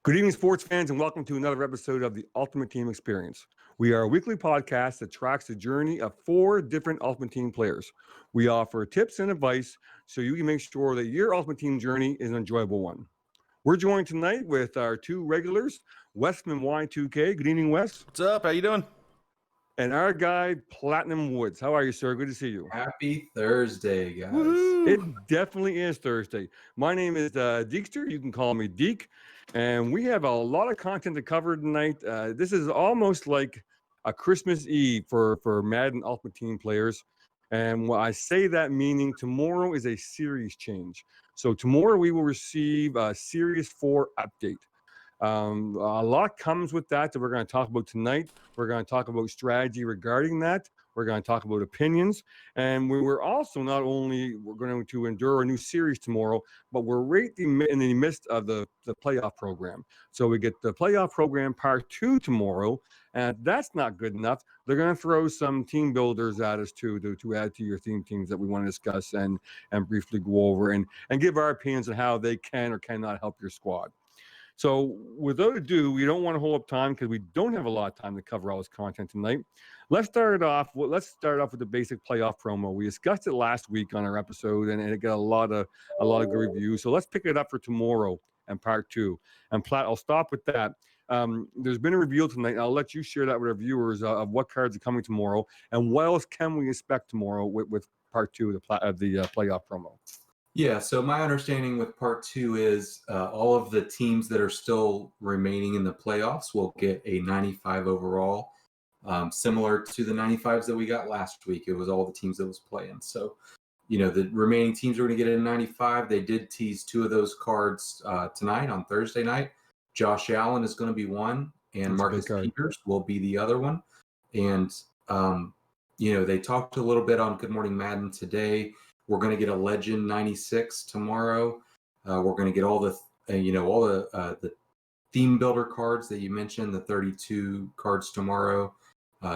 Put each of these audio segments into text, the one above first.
Good evening, sports fans, and welcome to another episode of the Ultimate Team Experience. We are a weekly podcast that tracks the journey of 4 different Ultimate Team players. We offer tips and advice so you can make sure that your Ultimate Team journey is an enjoyable one. We're joined tonight with our 2 regulars, Wes from Y2K. Good evening, Wes. What's up? How you doing? And our guy, Platinum Woods. How are you, sir? Good to see you. Happy Thursday, guys. Woo-hoo. It definitely is Thursday. My name is Deekster. You can call me Deek. And we have a lot of content to cover tonight. This is almost like a Christmas Eve for Madden Ultimate Team players. And when I say that, meaning tomorrow is a series change. So tomorrow we will receive a Series 4 update. A lot comes with that we're going to talk about tonight. We're going to talk about strategy regarding that. We're going to talk about opinions. And we're also not only we're going to endure a new series tomorrow, but we're right in the midst of the playoff program. So we get the playoff program part 2 tomorrow. And if that's not good enough, they're going to throw some team builders at us too to add to your theme teams that we want to discuss and briefly go over and give our opinions on how they can or cannot help your squad. So without ado, we don't want to hold up time because we don't have a lot of time to cover all this content tonight. Let's start off with the basic playoff promo. We discussed it last week on our episode, and it got a lot of good reviews. So let's pick it up for tomorrow and part 2. And Platt, I'll stop with that. There's been a reveal tonight, and I'll let you share that with our viewers of what cards are coming tomorrow and what else can we expect tomorrow with part 2 of the playoff promo. Yeah, so my understanding with part 2 is all of the teams that are still remaining in the playoffs will get a 95 overall, similar to the 95s that we got last week. It was all the teams that was playing. So, the remaining teams are going to get a 95. They did tease 2 of those cards tonight on Thursday night. Josh Allen is going to be one, and Marcus Peters will be the other one. And, they talked a little bit on Good Morning Madden today. We're going to get a Legend 96 tomorrow. We're going to get all the theme builder cards that you mentioned, the 32 cards tomorrow.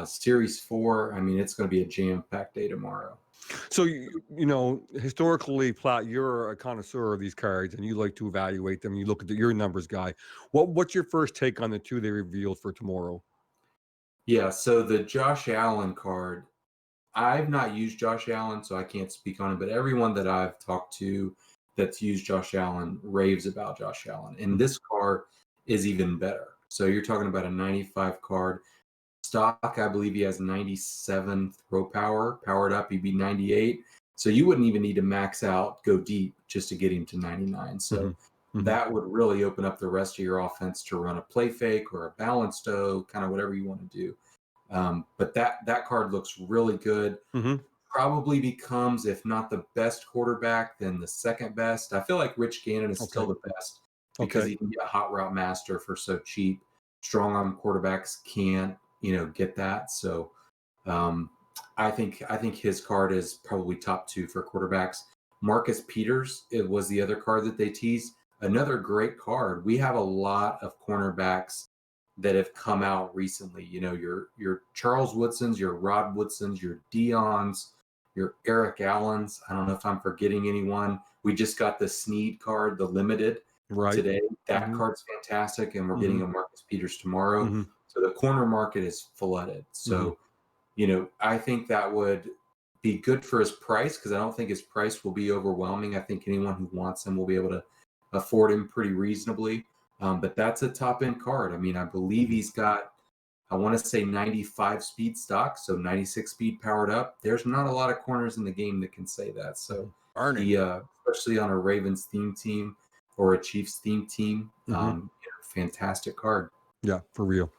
Series 4, it's going to be a jam-packed day tomorrow. So, historically, Platt, you're a connoisseur of these cards, and you like to evaluate them. You look at your numbers guy. What's your first take on the 2 they revealed for tomorrow? Yeah, so the Josh Allen card, I've not used Josh Allen, so I can't speak on it, but everyone that I've talked to that's used Josh Allen raves about Josh Allen. And this card is even better. So you're talking about a 95 card. Stock, I believe he has 97 throw power. Powered up, he'd be 98. So you wouldn't even need to max out, go deep, just to get him to 99. So that would really open up the rest of your offense to run a play fake or a balanced O, kind of whatever you want to do. But that card looks really good. Probably becomes, if not the best quarterback, then the second best. I feel like Rich Gannon is still the best because he can be a hot route master for so cheap. Strong arm quarterbacks can't, get that. So I think his card is probably top 2 for quarterbacks. Marcus Peters, it was the other card that they teased. Another great card. We have a lot of cornerbacks that have come out recently. Your Charles Woodsons, your Rod Woodsons, your Deons, your Eric Allens. I don't know if I'm forgetting anyone. We just got the Snead card, the limited today. That card's fantastic, and we're getting a Marcus Peters tomorrow. So the corner market is flooded. So, I think that would be good for his price because I don't think his price will be overwhelming. I think anyone who wants him will be able to afford him pretty reasonably. But that's a top-end card. I believe he's got, I want to say 95 speed stock, so 96 speed powered up. There's not a lot of corners in the game that can say that. So he, especially on a Ravens theme team or a Chiefs theme team, fantastic card. Yeah, for real.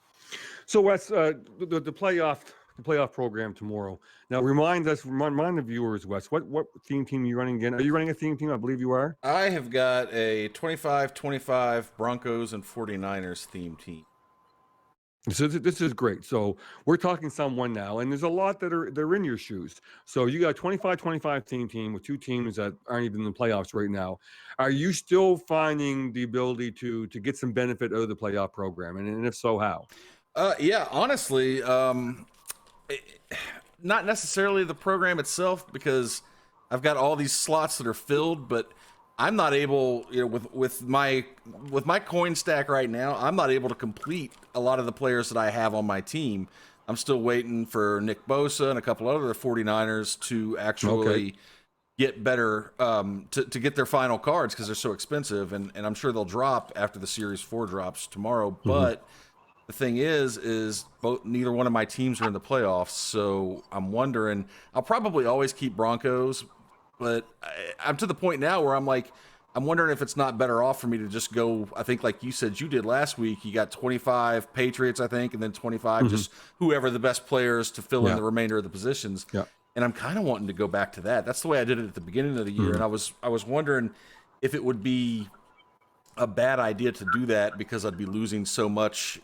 So Wes, the playoff program tomorrow. Now remind the viewers, Wes, what theme team are you running again? Are you running a theme team? I believe you are. I have got a 25-25 Broncos and 49ers theme team. So this is great. So we're talking someone now, and there's a lot they're in your shoes. So you got a 25-25 team with 2 teams that aren't even in the playoffs right now. Are you still finding the ability to get some benefit out of the playoff program? And if so, how? Yeah, honestly, not necessarily the program itself because I've got all these slots that are filled, but I'm not able, with my coin stack right now, I'm not able to complete a lot of the players that I have on my team. I'm still waiting for Nick Bosa and a couple other 49ers to actually get better, to get their final cards because they're so expensive, and I'm sure they'll drop after the Series 4 drops tomorrow. But the thing is neither one of my teams are in the playoffs, so I'm wondering. I'll probably always keep Broncos, but I'm to the point now where I'm like, I'm wondering if it's not better off for me to just go. I think, like you said, you did last week. You got 25 Patriots, I think, and then 25 just whoever the best players to fill in the remainder of the positions. Yeah. And I'm kind of wanting to go back to that. That's the way I did it at the beginning of the year, and I was wondering if it would be a bad idea to do that because I'd be losing so much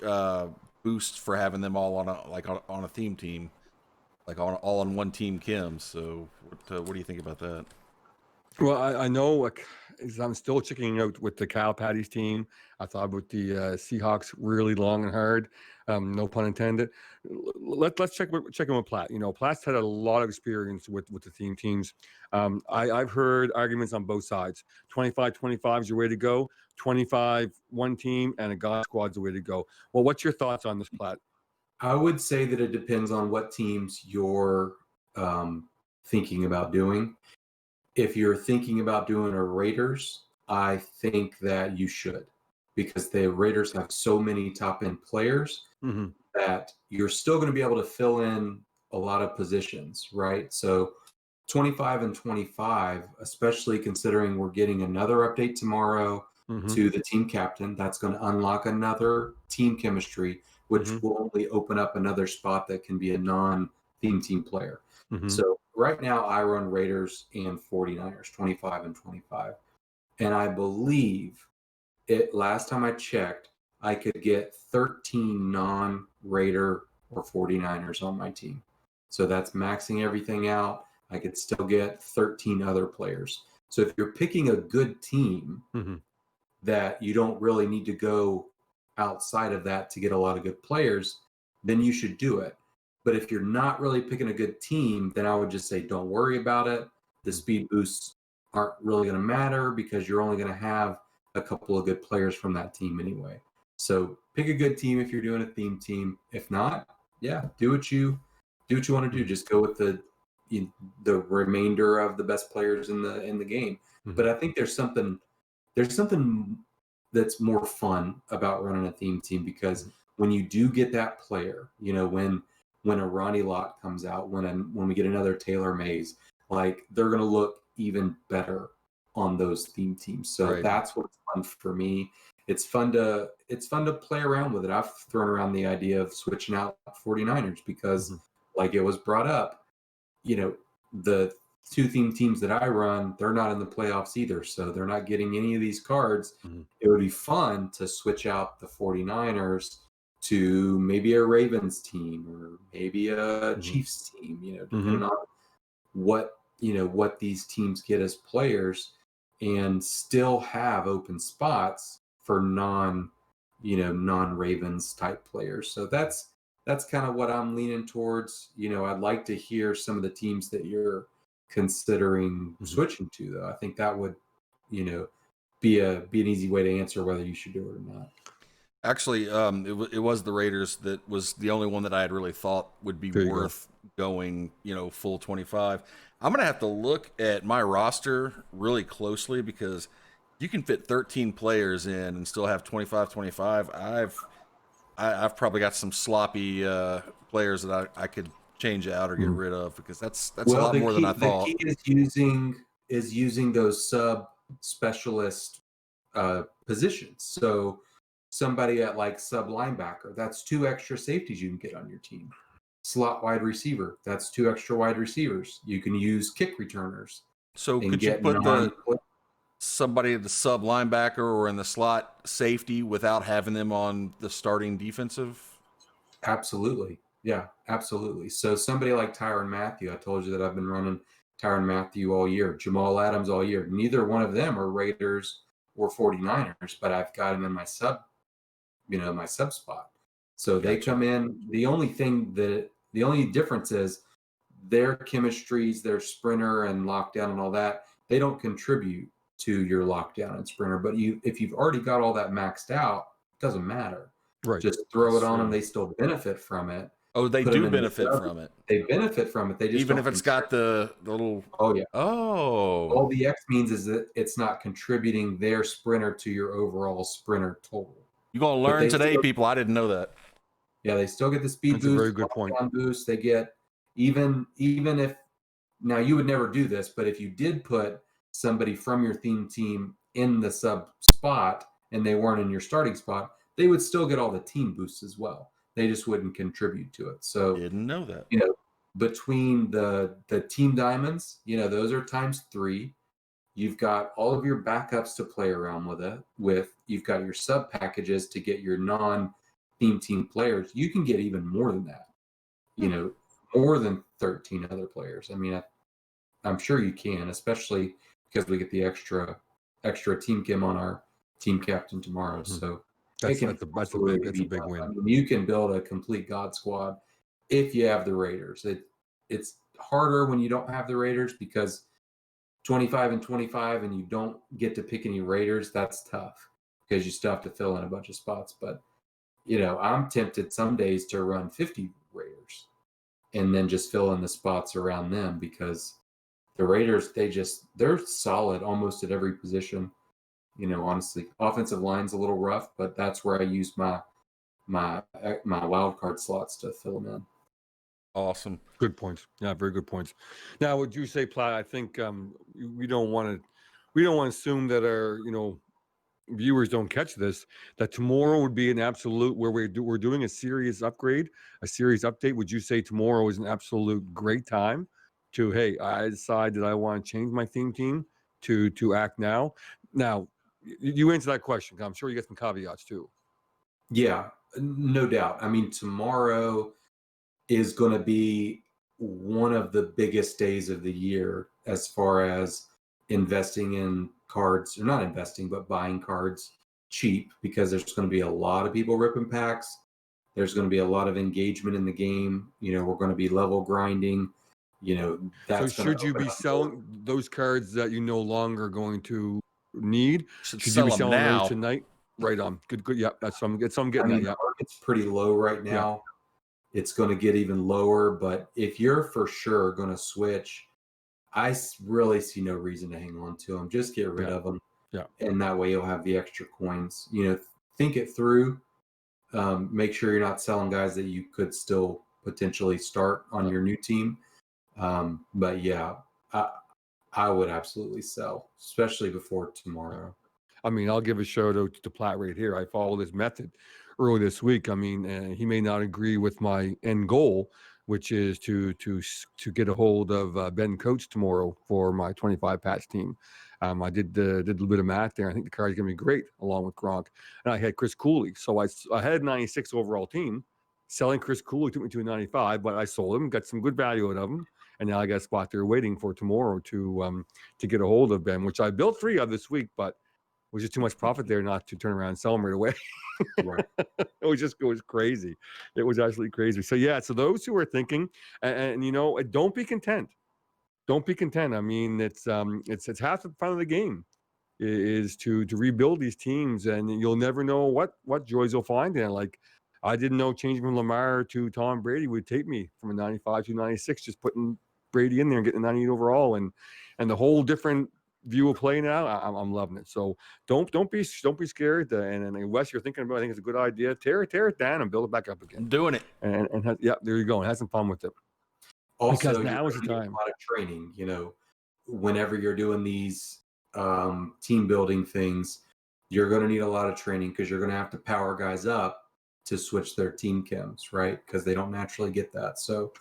boost for having them all on a theme team, like all on one team Kim. So what do you think about that? Well, I know, like, I'm still checking out with the Cow Patties team. I thought about the Seahawks really long and hard. No pun intended. Let's check in with Platt. Platt's had a lot of experience with the theme teams. I've heard arguments on both sides. 25-25 is your way to go. 25 one team and a God Squad's the way to go. Well, what's your thoughts on this, Platt? I would say that it depends on what teams you're thinking about doing. If you're thinking about doing a Raiders, I think that you should, because the Raiders have so many top end players that you're still going to be able to fill in a lot of positions, right? So 25 and 25, especially considering we're getting another update tomorrow to the team captain, that's going to unlock another team chemistry, which will only open up another spot that can be a non-theme team player. So right now I run Raiders and 49ers, 25 and 25. And I believe last time I checked, I could get 13 non-Raider or 49ers on my team. So that's maxing everything out. I could still get 13 other players. So if you're picking a good team that you don't really need to go outside of that to get a lot of good players, then you should do it. But if you're not really picking a good team, then I would just say don't worry about it. The speed boosts aren't really going to matter because you're only going to have a couple of good players from that team anyway. So pick a good team if you're doing a theme team. If not, do what you want to do. Just go with the remainder of the best players in the game. But I think there's something that's more fun about running a theme team, because when you do get that player, when a Ronnie Lott comes out, when we get another Taylor Mays, like, they're going to look even better on those theme teams. So that's what's fun for me. It's fun to play around with it. I've thrown around the idea of switching out 49ers because, like it was brought up, the two theme teams that I run, they're not in the playoffs either. So they're not getting any of these cards. It would be fun to switch out the 49ers to maybe a Ravens team or maybe a Chiefs team, depending on what these teams get as players, and still have open spots for non-Ravens type players. So that's kind of what I'm leaning towards. I'd like to hear some of the teams that you're considering switching to, though. I think that would, be an easy way to answer whether you should do it or not. Actually, it was the Raiders that was the only one that I had really thought would be worth going, full 25. I'm going to have to look at my roster really closely because you can fit 13 players in and still have 25-25. I've probably got some sloppy players that I could change out or get rid of, because that's a lot more than I thought. The key is using those sub specialist positions. So somebody at like sub linebacker, that's 2 extra safeties you can get on your team. Slot wide receiver, that's 2 extra wide receivers. You can use kick returners. So could you put somebody at the sub linebacker or in the slot safety without having them on the starting defensive? Absolutely. Yeah, absolutely. So somebody like Tyrann Mathieu, I told you that I've been running Tyrann Mathieu all year, Jamal Adams all year. Neither one of them are Raiders or 49ers, but I've got them in my sub spot. So they come in. The only difference is their chemistries, their sprinter and lockdown and all that, they don't contribute to your lockdown and sprinter. But if you've already got all that maxed out, it doesn't matter. Right. Just throw That's it on true. them. They still benefit from it. Oh, they Put 'em do in the benefit sub. from it. They benefit from it. They just Even don't if it's got the little. Oh yeah. Oh. All the X means is that it's not contributing their sprinter to your overall sprinter total. You're gonna But learn they today, still- people. I didn't know that. Yeah, they still get the speed That's a boost, very good point. lockdown boost. They get even if now you would never do this, but if you did put somebody from your theme team in the sub spot and they weren't in your starting spot, they would still get all the team boosts as well. They just wouldn't contribute to it. So Didn't know that. you know, between the team diamonds, those are ×3. You've got all of your backups to play around with. You've got your sub packages to get your non-theme team players. You can get even more than that. More than 13 other players. I mean, I'm sure you can, especially because we get the extra team chem on our team captain tomorrow. Mhm. So That's a absolutely big be big done. win. I mean, you can build a complete God squad if you have the Raiders. It's harder when you don't have the Raiders because 25 and 25 and you don't get to pick any Raiders. That's tough because you still have to fill in a bunch of spots. But I'm tempted some days to run 50 Raiders and then just fill in the spots around them because the Raiders, they're solid almost at every position. Honestly, offensive line's a little rough, but that's where I use my wild card slots to fill them in. Awesome. Good points. Yeah, very good points. Now, would you say, Platt? I think we don't want to assume that our viewers don't catch this. That tomorrow would be an absolute where we're doing a serious upgrade, a serious update. Would you say tomorrow is an absolute great time to I decide that I want to change my theme team to act now? Now, you answer that question. I'm sure you get some caveats too. Yeah, no doubt. I mean, tomorrow is going to be one of the biggest days of the year as far as investing in cards, or not investing, but buying cards cheap, because there's going to be a lot of people ripping packs. There's going to be a lot of engagement in the game. We're going to be level grinding. So should you be selling those cards that you no longer going to need? Should you sell be them selling now. those tonight? Right on. Good. Yeah, that's some. I'm getting the that. Yeah. market's pretty low right now. It's going to get even lower, but if you're for sure going to switch, I really see no reason to hang on to them. Just get rid of them. Yeah. And that way you'll have the extra coins. Think it through. Make sure you're not selling guys that you could still potentially start on your new team. But yeah, I would absolutely sell, especially before tomorrow. I mean, I'll give a shout out to Platt right here. I followed his method early this week. I mean, he may not agree with my end goal, which is to get a hold of Ben Coates tomorrow for my 25 patch team. I did a little bit of math there. I think the card's gonna be great along with Gronk, and I had Chris Cooley, so I had 96 overall team. Selling Chris Cooley took me to a 95, but I sold him, got some good value out of him, and now I got a spot there waiting for tomorrow to get a hold of Ben, which I built 3 of this week, but was just too much profit there not to turn around and sell them right away. Right. It was crazy. It was absolutely crazy. So yeah, so those who are thinking, and don't be content. Don't be content. I mean, it's half the fun of the game is to rebuild these teams, and you'll never know what joys you'll find in it. Like I didn't know changing from Lamar to Tom Brady would take me from a 95 to 96, just putting Brady in there and getting a 98 overall, and the whole different view of play now. I'm loving it. So don't be scared. And Wes, you're thinking about, I think it's a good idea. Tear it down and build it back up again. I'm doing it. And yeah, there you go. And have some fun with it. Also, because now is the time. A lot of training. Whenever you're doing these team building things, you're going to need a lot of training because you're going to have to power guys up to switch their team chems, right? Because they don't naturally get that. So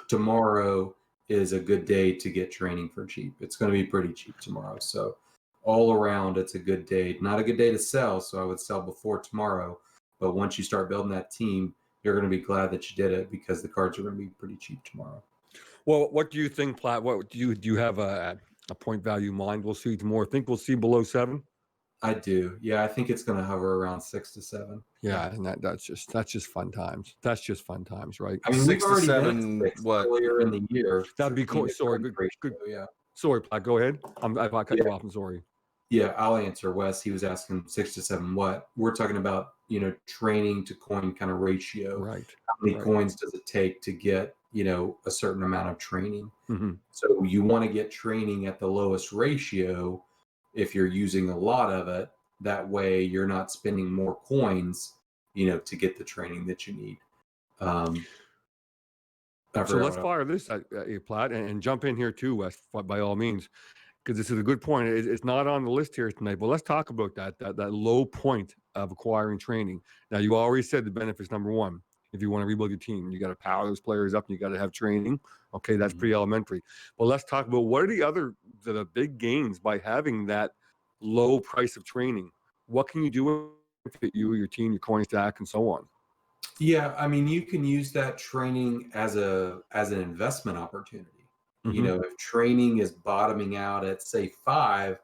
tomorrow is a good day to get training for cheap. It's going to be pretty cheap tomorrow. So all around, it's a good day. Not a good day to sell, so I would sell before tomorrow. But once you start building that team, you're going to be glad that you did it because the cards are going to be pretty cheap tomorrow. Well, what do you think, Platt? What do you have a point value in mind? We'll see tomorrow. Think we'll see below 7? I do. Yeah, I think it's going to hover around 6 to 7. Yeah, and that's just fun times. That's just fun times, right? I mean, 6 we've to already 7, been at 6 what? earlier in the year. That'd be cool. Sorry, good. Yeah. Sorry, Platt. Go ahead. I cut you off. I'm sorry. Yeah, I'll answer. Wes, he was asking 6 to 7 what? We're talking about, training to coin kind of ratio. Right. How many Right. coins does it take to get, a certain amount of training? Mm-hmm. So you want to get training at the lowest ratio if you're using a lot of it. That way you're not spending more coins, to get the training that you need. So let's fire this at you, Platt, and jump in here too, Wes, by all means, because this is a good point. It's not on the list here tonight, but let's talk about that low point of acquiring training. Now, you already said the benefits. Number one, if you want to rebuild your team, you got to power those players up, and you got to have training. Okay, that's pretty elementary. But let's talk about what are the big gains by having that low price of training. What can you do with you, your team, your coin stack, and so on? Yeah, I mean, you can use that training as an investment opportunity. If training is bottoming out at say 5,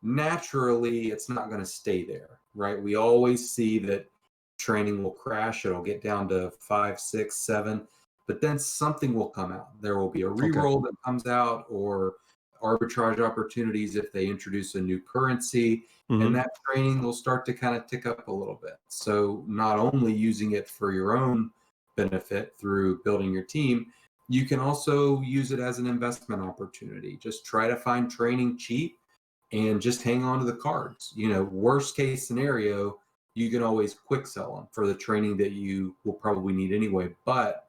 naturally it's not going to stay there, right? We always see that training will crash. It'll get down to 5, 6, 7, but then something will come out. There will be a reroll that comes out, or arbitrage opportunities if they introduce a new currency, and that training will start to kind of tick up a little bit. So not only using it for your own benefit through building your team, you can also use it as an investment opportunity. Just try to find training cheap and just hang on to the cards. Worst case scenario, you can always quick sell them for the training that you will probably need anyway, but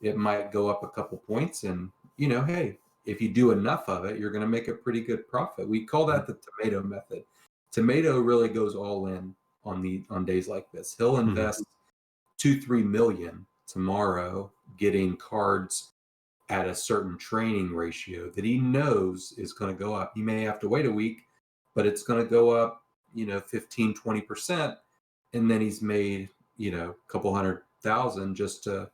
it might go up a couple points, and hey, if you do enough of it, you're going to make a pretty good profit. We call that the tomato method. Tomato really goes all in on days like this. He'll invest 2-3 million tomorrow getting cards at a certain training ratio that he knows is going to go up. He may have to wait a week, but it's going to go up, 15-20%, and then he's made, a couple $100,000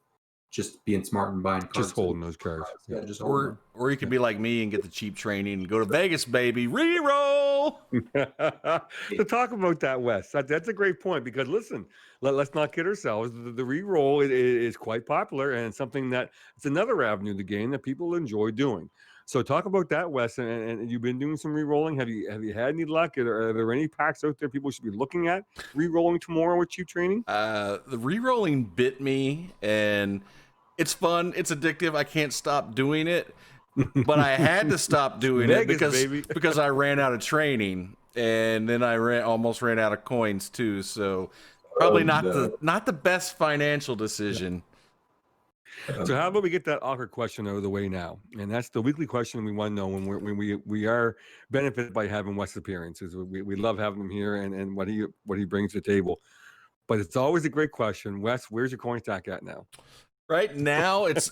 just being smart and buying cards. Just holding those cards. Yeah, just or you could be like me and get the cheap training and go to Vegas, baby. Reroll. To talk about that, Wes, that's a great point, because listen, let's not kid ourselves. The reroll is quite popular, and something it's another avenue of the game that people enjoy doing. So talk about that, Wes, and you've been doing some re-rolling. Have you had any luck? Are there any packs out there people should be looking at re-rolling tomorrow with cheap training? The re-rolling bit me, and it's fun. It's addictive. I can't stop doing it, but I had to stop doing Vegas, it because I ran out of training, and then I almost ran out of coins too. So probably not the best financial decision. So how about we get that awkward question out of the way now? And that's the weekly question we want to know when we are benefited by having Wes' appearances. We love having him here and what he brings to the table. But it's always a great question. Wes, where's your coin stack at now? Right now it's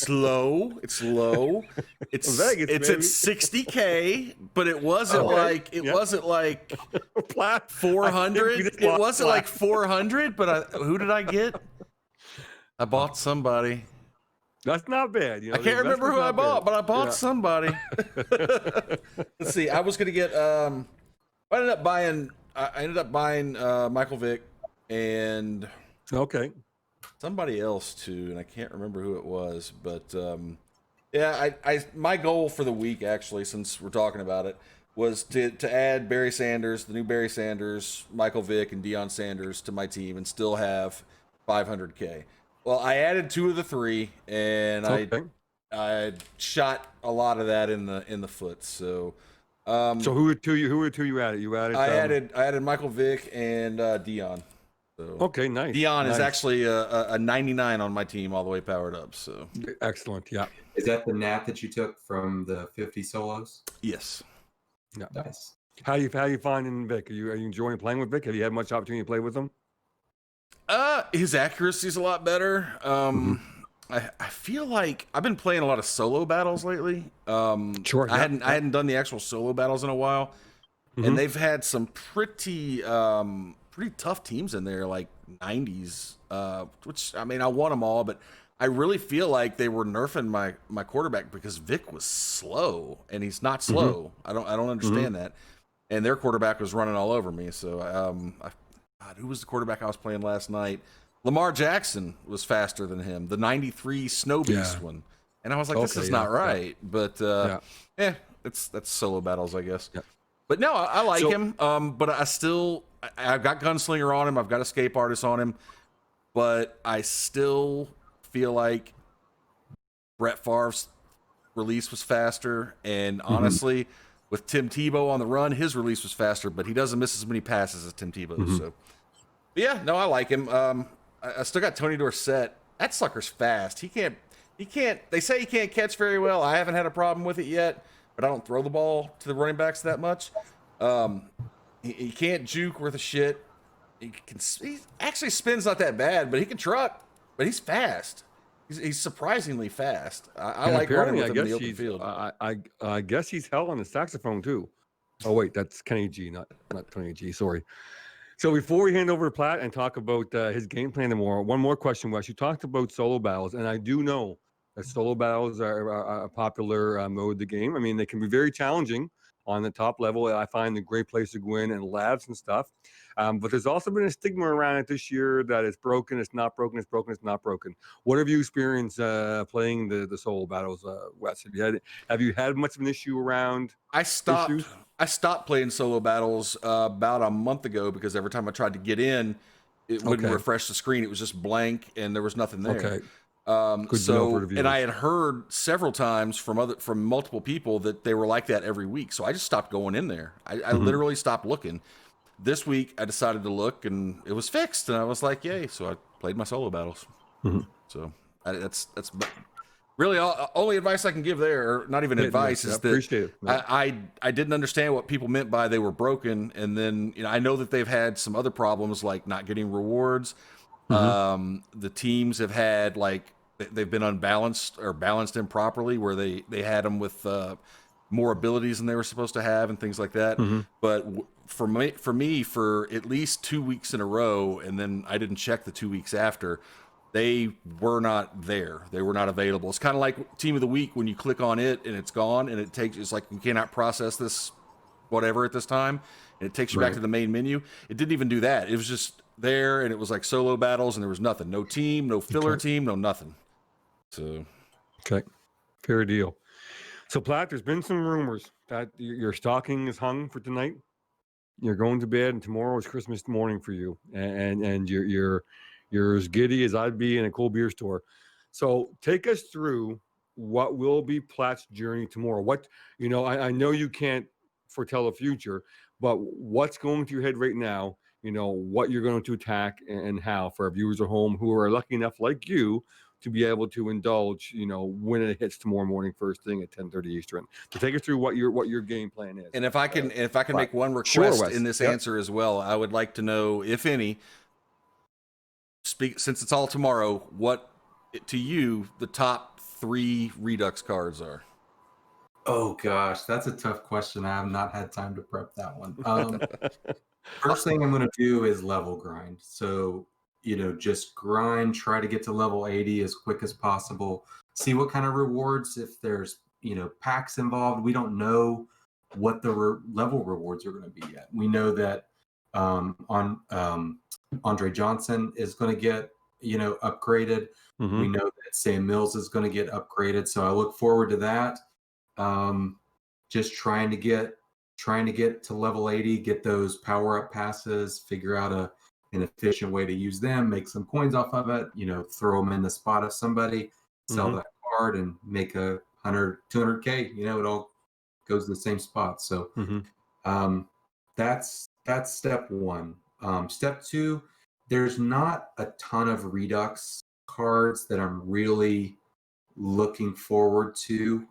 low. It's low. It's Vegas, it's at 60K, but it wasn't wasn't like 400. It wasn't like 400, but who did I get? I bought somebody. That's not bad. I can't remember who I bought, but I bought somebody. Let's see. I was gonna get. I ended up buying Michael Vick and somebody else too, and I can't remember who it was. But yeah, my goal for the week, actually, since we're talking about it, was to add Barry Sanders, the new Barry Sanders, Michael Vick, and Deion Sanders to my team, and still have 500K. Well, I added 2 of the 3, and I shot a lot of that in the foot. So, so who were 2 you added? I added Michael Vick and Deion. So, okay, nice. Deion is actually a 99 on my team, all the way powered up. So excellent. Yeah. Is that the nat that you took from the 50 solos? Yes. Yeah. Nice. How you finding Vic? Are you enjoying playing with Vic? Have you had much opportunity to play with him? His accuracy is a lot better. I feel like I've been playing a lot of solo battles lately. Sure. I hadn't done the actual solo battles in a while, and they've had some pretty tough teams in there, like 90s. Which, I mean, I won them all, but I really feel like they were nerfing my quarterback because Vic was slow, and he's not slow. I don't understand that. And their quarterback was running all over me. So who was the quarterback I was playing last night? Lamar Jackson was faster than him, the 93 Snow Beast one. And I was like, this is not right. But that's solo battles, I guess. Yeah. But no, I like So- him. But I've got Gunslinger on him. I've got Escape Artist on him. But I still feel like Brett Favre's release was faster. And honestly, with Tim Tebow on the run, his release was faster, but he doesn't miss as many passes as Tim Tebow. So, but yeah, no, I like him. I still got Tony Dorsett. That sucker's fast. He can't, they say he can't catch very well. I haven't had a problem with it yet, but I don't throw the ball to the running backs that much. He can't juke worth a shit. He actually spins not that bad, but he can truck, but he's fast. He's surprisingly fast. I like running with him in the open field. I guess he's hell on the saxophone too. Oh wait, that's Kenny G, not Tony G. Sorry. So before we hand over to Platt and talk about his game plan tomorrow, one more question, Wes. You talked about solo battles, and I do know that solo battles are a popular mode of the game. I mean, they can be very challenging on the top level. I find a great place to go in and labs and stuff. But there's also been a stigma around it this year that it's broken, it's not broken, it's broken, it's not broken. What have you experienced playing the solo battles, Wes? Have you had much of an issue around? I stopped. Issues? I stopped playing solo battles about a month ago because every time I tried to get in, it wouldn't refresh the screen. It was just blank and there was nothing there. Okay. And I had heard several times from multiple people that they were like that every week. So I just stopped going in there. I literally stopped looking. This week I decided to look and it was fixed, and I was like, yay! So I played my solo battles. So that's really only advice I can give there, or not even advice, is that I didn't understand what people meant by they were broken, and then I know that they've had some other problems like not getting rewards. The teams have had they've been unbalanced or balanced improperly, where they had them with more abilities than they were supposed to have and things like that. But for me, for at least 2 weeks in a row, and then I didn't check the 2 weeks after, they were not there. They were not available. It's kind of like Team of the Week when you click on it and it's gone, and it's like you cannot process this whatever at this time, and it takes you back to the main menu. It didn't even do that. It was just there, and it was like solo battles, and there was nothing. No team, no filler team, no nothing. So fair deal. So Platt, there's been some rumors that your stocking is hung for tonight. You're going to bed, and tomorrow is Christmas morning for you, and you're as giddy as I'd be in a cold beer store. So take us through what will be Platt's journey tomorrow. What I know you can't foretell the future, but what's going through your head right now? What you're going to attack and how, for our viewers at home who are lucky enough, like you, to be able to indulge, when it hits tomorrow morning, first thing at 10:30 Eastern. So take us through what your game plan is. And if I can make one request in this answer as well, I would like to know, if any, since it's all tomorrow, what to you the top 3 Redux cards are. Oh gosh, that's a tough question. I have not had time to prep that one. First thing I'm going to do is level grind. So just grind, try to get to level 80 as quick as possible. See what kind of rewards, if there's, packs involved. We don't know what the level rewards are going to be yet. We know that Andre Johnson is going to get, upgraded. We know that Sam Mills is going to get upgraded. So I look forward to that. Just trying to get to level 80, get those power up passes, figure out an efficient way to use them, make some coins off of it, throw them in the spot of somebody, sell that card and make 200K, it all goes to the same spot. So that's step one. Step two, there's not a ton of Redux cards that I'm really looking forward to.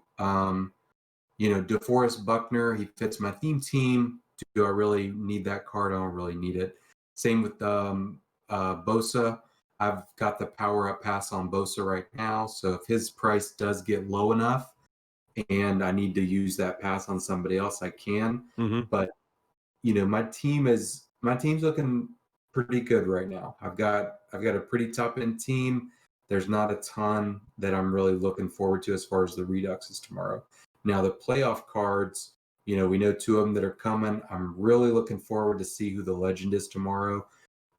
DeForest Buckner, he fits my theme team. Do I really need that card? I don't really need it. Same with Bosa. I've got the power up pass on Bosa right now. So if his price does get low enough and I need to use that pass on somebody else, I can. But my team's looking pretty good right now. I've got a pretty top end team. There's not a ton that I'm really looking forward to as far as the Reduxes tomorrow. Now the playoff cards, we know 2 of them that are coming. I'm really looking forward to see who the legend is tomorrow.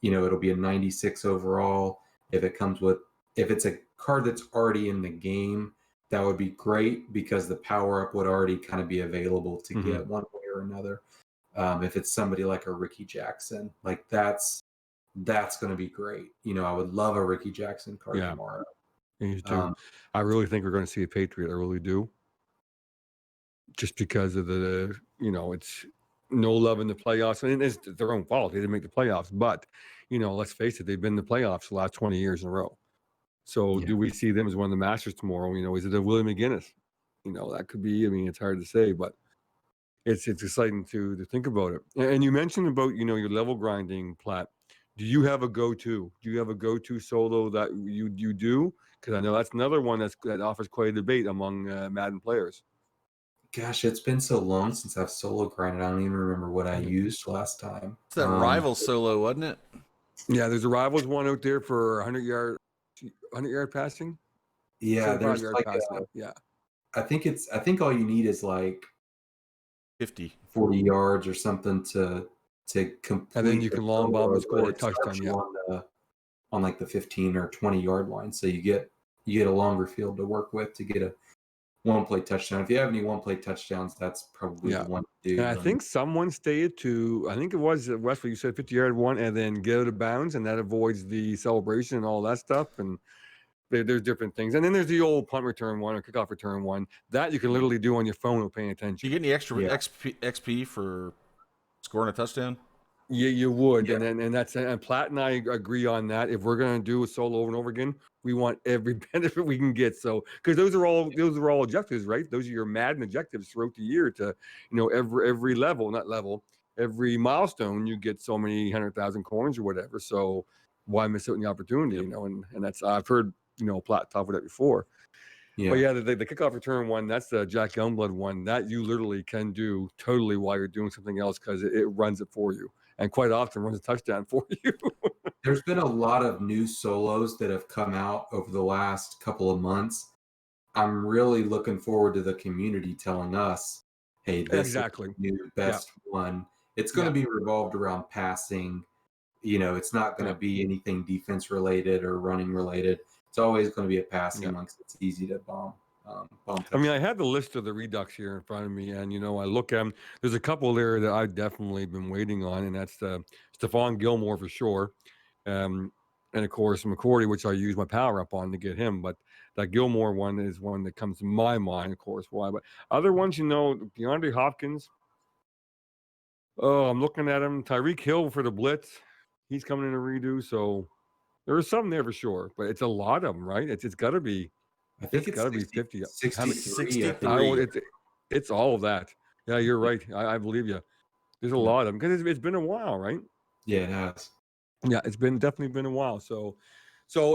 It'll be a 96 overall. If it's a card that's already in the game, that would be great because the power up would already kind of be available to get one way or another. If it's somebody like a Ricky Jackson, like that's going to be great. I would love a Ricky Jackson card Yeah. tomorrow. Me too. Um, I really think we're going to see a Patriot. I really do. Just because of it's no love in the playoffs. And it's their own fault. They didn't make the playoffs. But, let's face it, they've been in the playoffs the last 20 years in a row. So Yeah. do we see them as one of the Masters tomorrow? Is it a William McGinnis? That could be. I mean, it's hard to say, but it's exciting to think about it. And you mentioned about, your level grinding, Platt. Do you have a go-to? Do you have a go-to solo that you do? Because I know that's another one that offers quite a debate among Madden players. Gosh, it's been so long since I've solo grinded. I don't even remember what I Mhm. used last time. It's that rival solo, wasn't it? Yeah, there's a Rivals one out there for 100-yard passing. Yeah, there's 75-yard like passing. Yeah. I think all you need is like 50. 40 yards or something to complete. And then you can long bomb and score a it starts touchdown. you Yeah. on like the 15 or 20-yard line, so you get a longer field to work with to get a one-play touchdown. If you have any one-play touchdowns, that's probably the one to do. And I think someone stated to, I think it was Westwood, you said 50-yard one and then get out of bounds, and that avoids the celebration and all that stuff. And there's different things. And then there's the old punt return one or kickoff return one that you can literally do on your phone without paying Do attention. you get any extra XP for scoring a touchdown? Yeah, you would. Yeah. And Platt and I agree on that. If we're gonna do a solo over and over again, we want every benefit we can get. So because those are all objectives, right? Those are your Madden objectives throughout the year to, every level, not level, every milestone, you get so many 100,000 coins or whatever. So why miss out on the opportunity? Yep. And that's I've heard Platt talk about that before. Yeah. But yeah, the kickoff return one, that's the Jack Youngblood one that you literally can do totally while you're doing something else because it runs it for you. And quite often runs a touchdown for you. There's been a lot of new solos that have come out over the last couple of months. I'm really looking forward to the community telling us, hey, this Exactly. is the new best one. It's going to be revolved around passing. It's not going to be anything defense related or running related. It's always going to be a passing one because it's easy to bomb. I mean, I have the list of the Redux here in front of me, and I look at them. There's a couple there that I've definitely been waiting on, and that's Stephon Gilmore for sure, and of course McCourty, which I use my power up on to get him. But that Gilmore one is one that comes to my mind, of course. Why? But other ones, DeAndre Hopkins. Oh, I'm looking at him. Tyreek Hill for the blitz. He's coming in a redo, so there are some there for sure. But it's a lot of them, right? It's got to be. I think It's got to be 50. 63. I think. It's all of that. Yeah, you're right. I believe you. There's a lot of them because it's been a while, right? Yeah, it has. Yeah, it's definitely been a while. So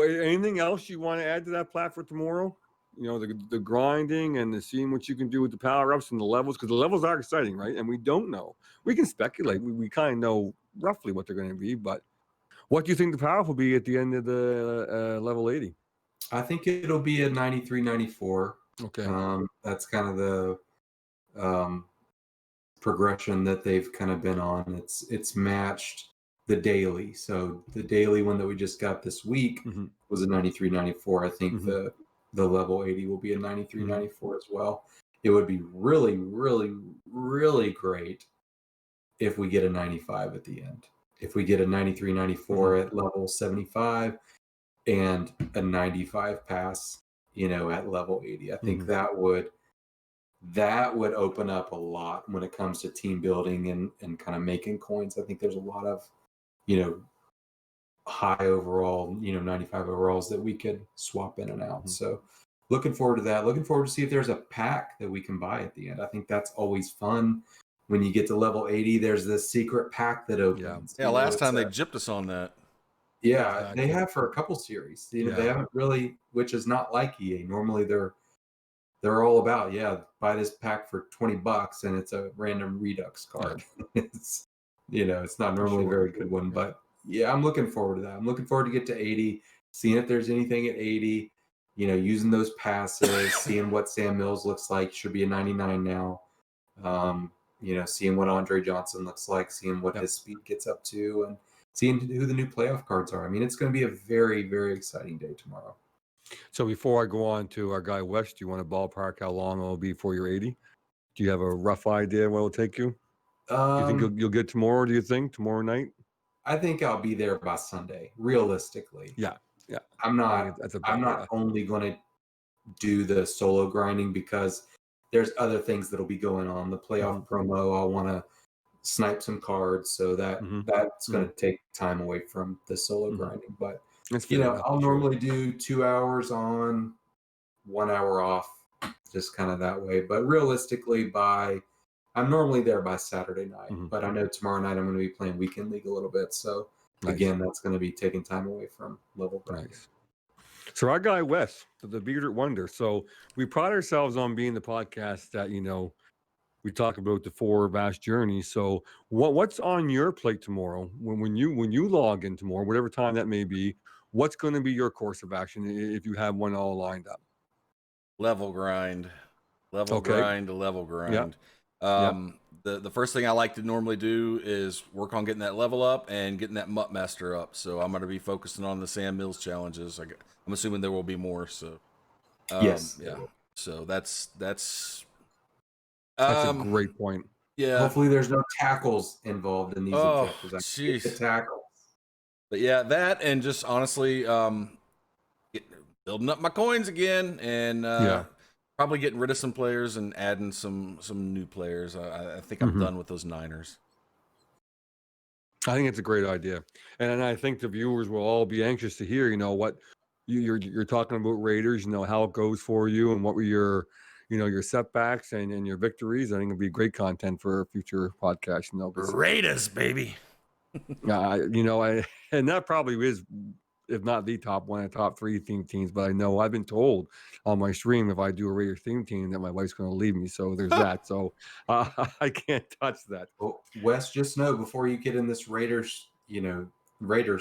anything else you want to add to that platform tomorrow? The grinding and the seeing what you can do with the power ups and the levels, because the levels are exciting, right? And we don't know. We can speculate. We kind of know roughly what they're going to be, but what do you think the power will be at the end of the level 80? I think it'll be a 93, 94. Okay. That's kind of the progression that they've kind of been on. It's matched the daily. So the daily one that we just got this week was a 93, 94. I think the level 80 will be a 93, 94 as well. It would be really, really, really great if we get a 95 at the end. If we get a 93, 94 at level 75 and a 95 pass, at level 80. I think that would open up a lot when it comes to team building and kind of making coins. I think there's a lot of, high overall, 95 overalls that we could swap in and out. So looking forward to that. Looking forward to see if there's a pack that we can buy at the end. I think that's always fun. When you get to level 80, there's this secret pack that opens. Yeah, last time they gypped us on that. Yeah, Exactly. they have for a couple series. They haven't really, which is not like EA. Normally they're all about, buy this pack for $20 and it's a random Redux card. It's not normally a very good one, but I'm looking forward to that. I'm looking forward to get to 80, seeing if there's anything at 80, using those passes, seeing what Sam Mills looks like. Should be a 99 now. Seeing what Andre Johnson looks like, seeing what his speed gets up to, and seeing who the new playoff cards are. I mean, it's going to be a very, very exciting day tomorrow. So before I go on to our guy West, do you want to ballpark how long it'll be for your 80? Do you have a rough idea what it'll take you? Do you think you'll get tomorrow? Do you think tomorrow night? I think I'll be there by Sunday. Realistically, Yeah, yeah. I'm I think not. that's a I'm bet. not only going to do the solo grinding because there's other things that'll be going on. The playoff promo, I want to snipe some cards, so that's going to take time away from the solo grinding. But That's you fair know, enough, I'll sure. normally do 2 hours on, 1 hour off, just kind of that way. But realistically, I'm normally there by Saturday night. But I know tomorrow night I'm going to be playing weekend league a little bit, so Nice. again, that's going to be taking time away from level grinding. Nice. So our guy Wes, the Bearded Wonder. So we pride ourselves on being the podcast that, you know, we talk about the 4 vast journeys. So what's on your plate tomorrow when you log in tomorrow, whatever time that may be? What's going to be your course of action if you have one all lined up? Level grind, level grind. The first thing I like to normally do is work on getting that level up and getting that Mutt Master up. So I'm going to be focusing on the Sam Mills challenges. I'm assuming there will be more. So Yes. yeah. So that's a great point. Yeah. Hopefully there's no tackles involved in these objectives. Jeez. The tackles. But yeah, that and just honestly building up my coins again and probably getting rid of some players and adding some new players. I think I'm done with those Niners. I think it's a great idea, and I think the viewers will all be anxious to hear, you know, what you're talking about Raiders, you know, how it goes for you, and what were your, you know, your setbacks and your victories. I think it'll be great content for future podcasts. You know, Raiders, baby. You know, and that probably is, if not the top 1 and top 3 theme teams. But I know I've been told on my stream if I do a Raiders theme team that my wife's going to leave me. So there's that. So I can't touch that. Well, Wes, just know before you get in this Raiders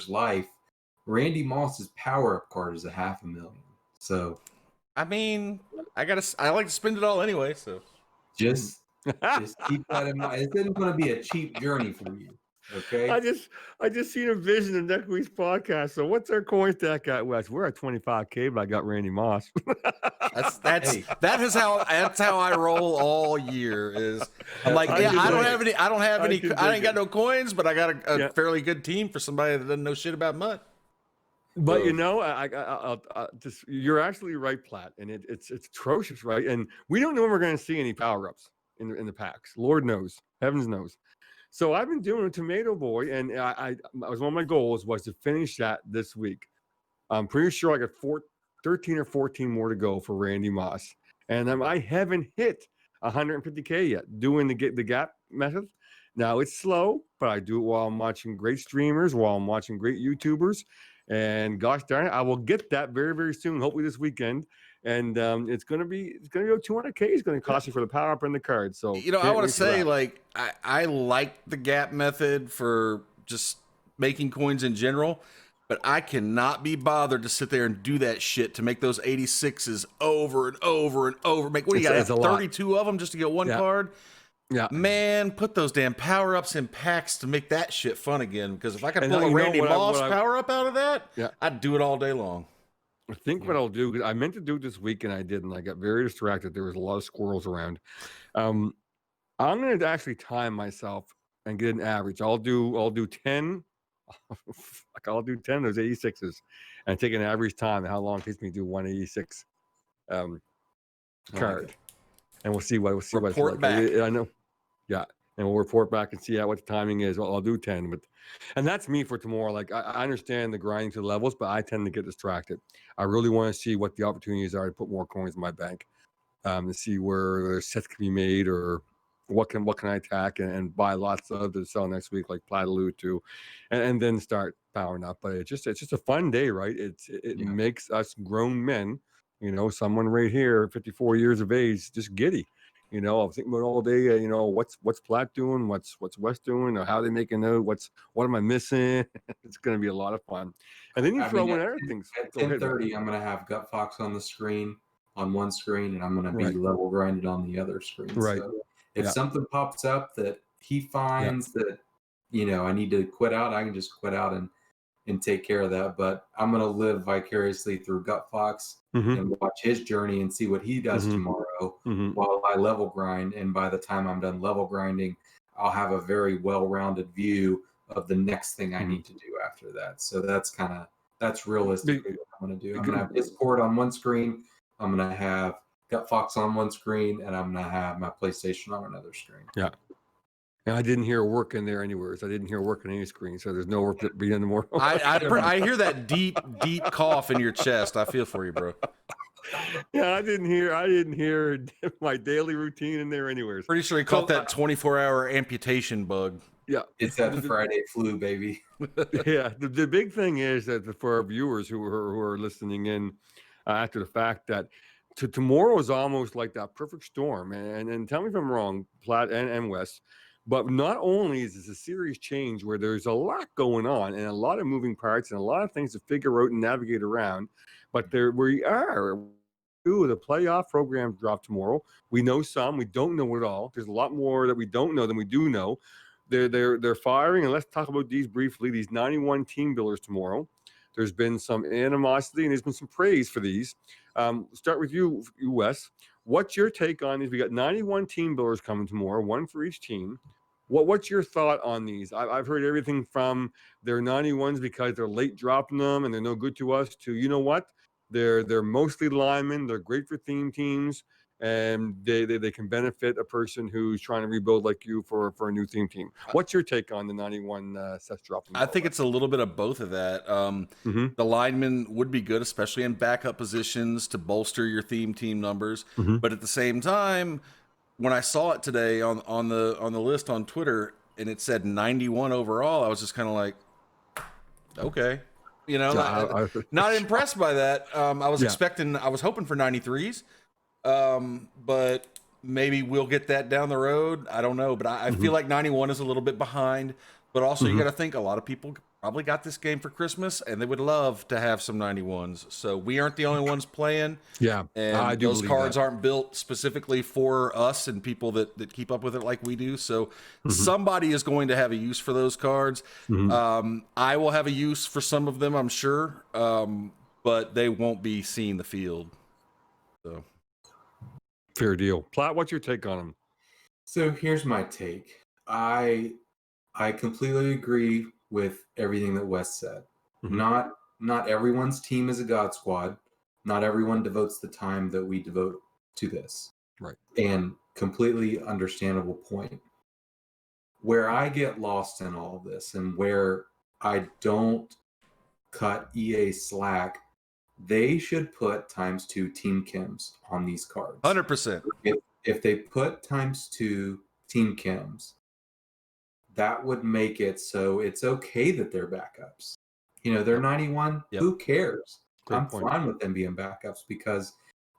life, Randy Moss's power up card is $500,000. So, I mean, I like to spend it all anyway. So just keep that in mind. It isn't going to be a cheap journey for you. Okay. I just seen a vision of next week's podcast. So what's our coin stack at, Wes? We're at 25K, but I got Randy Moss. That's how I roll all year. Is I'm like, I ain't got no coins, but I got a fairly good team for somebody that doesn't know shit about mud. But you know, I'll just, you're absolutely right, Platt, and it's atrocious, right? And we don't know when we're going to see any power ups in the packs. Lord knows, heavens knows. So I've been doing a Tomato Boy, and I was one of my goals was to finish that this week. I'm pretty sure I got 13 or 14 more to go for Randy Moss, and I haven't hit 150K yet doing the gap method. Now it's slow, but I do it while I'm watching great streamers, while I'm watching great YouTubers, and gosh darn it, I will get that very, very soon. Hopefully this weekend. And it's gonna be 200K. It's gonna cost you for the power up and the card. So you know, I want to say like I like the gap method for just making coins in general, but I cannot be bothered to sit there and do that shit to make those 86s over and over and over. What do you got? 32 of them just to get one card. Yeah, man, put those damn power ups in packs to make that shit fun again. Because if I could pull a Randy Moss power up out of that, I'd do it all day long. I think what I'll do, because I meant to do it this week and I didn't. I got very distracted. There was a lot of squirrels around. I'm going to actually time myself and get an average. I'll do 10. I'll do 10 of those 86s and take an average time and how long it takes me to do 186 card. And we'll see what it's like. I know. Yeah. And we'll report back and see what the timing is. Well, I'll do 10, and that's me for tomorrow. Like I understand the grinding to the levels, but I tend to get distracted. I really want to see what the opportunities are to put more coins in my bank, to see where sets can be made or what can I attack and buy lots of to sell next week, like Platt alluded to, and then start powering up. But it's just a fun day, right? It makes us grown men, you know, someone right here, 54 years of age, just giddy. You know, I'm thinking about all day. You know, what's Platt doing? What's Wes doing? Or how they make a note? What am I missing? It's going to be a lot of fun. And then you throw in other things. At 10:30, I'm going to have Gut Fox on the screen, on one screen, and I'm going to be level grinded on the other screen. Right. So if something pops up that he finds that, you know, I need to quit out, I can just quit out and take care of that. But I'm going to live vicariously through Gut Fox and watch his journey and see what he does tomorrow while I level grind. And by the time I'm done level grinding, I'll have a very well-rounded view of the next thing I need to do after that. So that's realistically what I'm going to do. I'm going to have Discord on one screen. I'm going to have Gut Fox on one screen, and I'm going to have my PlayStation on another screen. Yeah. And I didn't hear work in there anywhere. So I didn't hear work on any screen. So there's no work to be in tomorrow. I hear that deep cough in your chest. I feel for you, bro. Yeah, I didn't hear my daily routine in there anywhere. Pretty sure he caught that 24-hour amputation bug. Yeah, it's that Friday flu, baby. Yeah, the big thing is that for our viewers who are listening in after the fact, that tomorrow is almost like that perfect storm. And tell me if I'm wrong, Platt and Wes, but not only is this a serious change where there's a lot going on and a lot of moving parts and a lot of things to figure out and navigate around, but there we are. The playoff programs drop tomorrow. We know some, we don't know it all. There's a lot more that we don't know than we do know. They're firing, and let's talk about these briefly. These 91 team builders tomorrow. There's been some animosity and there's been some praise for these. Start with you, Wes. What's your take on these? We got 91 team builders coming tomorrow, one for each team. What's your thought on these? I've heard everything from they're 91s because they're late dropping them and they're no good to us, to, you know what? They're mostly linemen. They're great for theme teams, and they can benefit a person who's trying to rebuild like you for a new theme team. What's your take on the 91 sets dropping? I think it's a little bit of both of that. The linemen would be good, especially in backup positions, to bolster your theme team numbers. But at the same time, when I saw it today on the list on Twitter and it said 91 overall, I was just kind of like, okay. You know, not impressed by that. I was hoping for 93s, but maybe we'll get that down the road. I don't know, but I feel like 91 is a little bit behind. But also, you got to think a lot of people probably got this game for Christmas, and they would love to have some 91s. So we aren't the only ones playing. Yeah, and those cards aren't built specifically for us and people that keep up with it like we do. So somebody is going to have a use for those cards. I will have a use for some of them, I'm sure, but they won't be seeing the field. So fair deal. Platt, what's your take on them? So here's my take. I completely agree with everything that Wes said. Not everyone's team is a God squad. Not everyone devotes the time that we devote to this. Right. And completely understandable point. Where I get lost in all of this and where I don't cut EA slack, they should put ×2 team chems on these cards. 100%. If they put ×2 team chems, that would make it so it's okay that they're backups. You know, they're 91. Who cares? I'm fine with them being backups because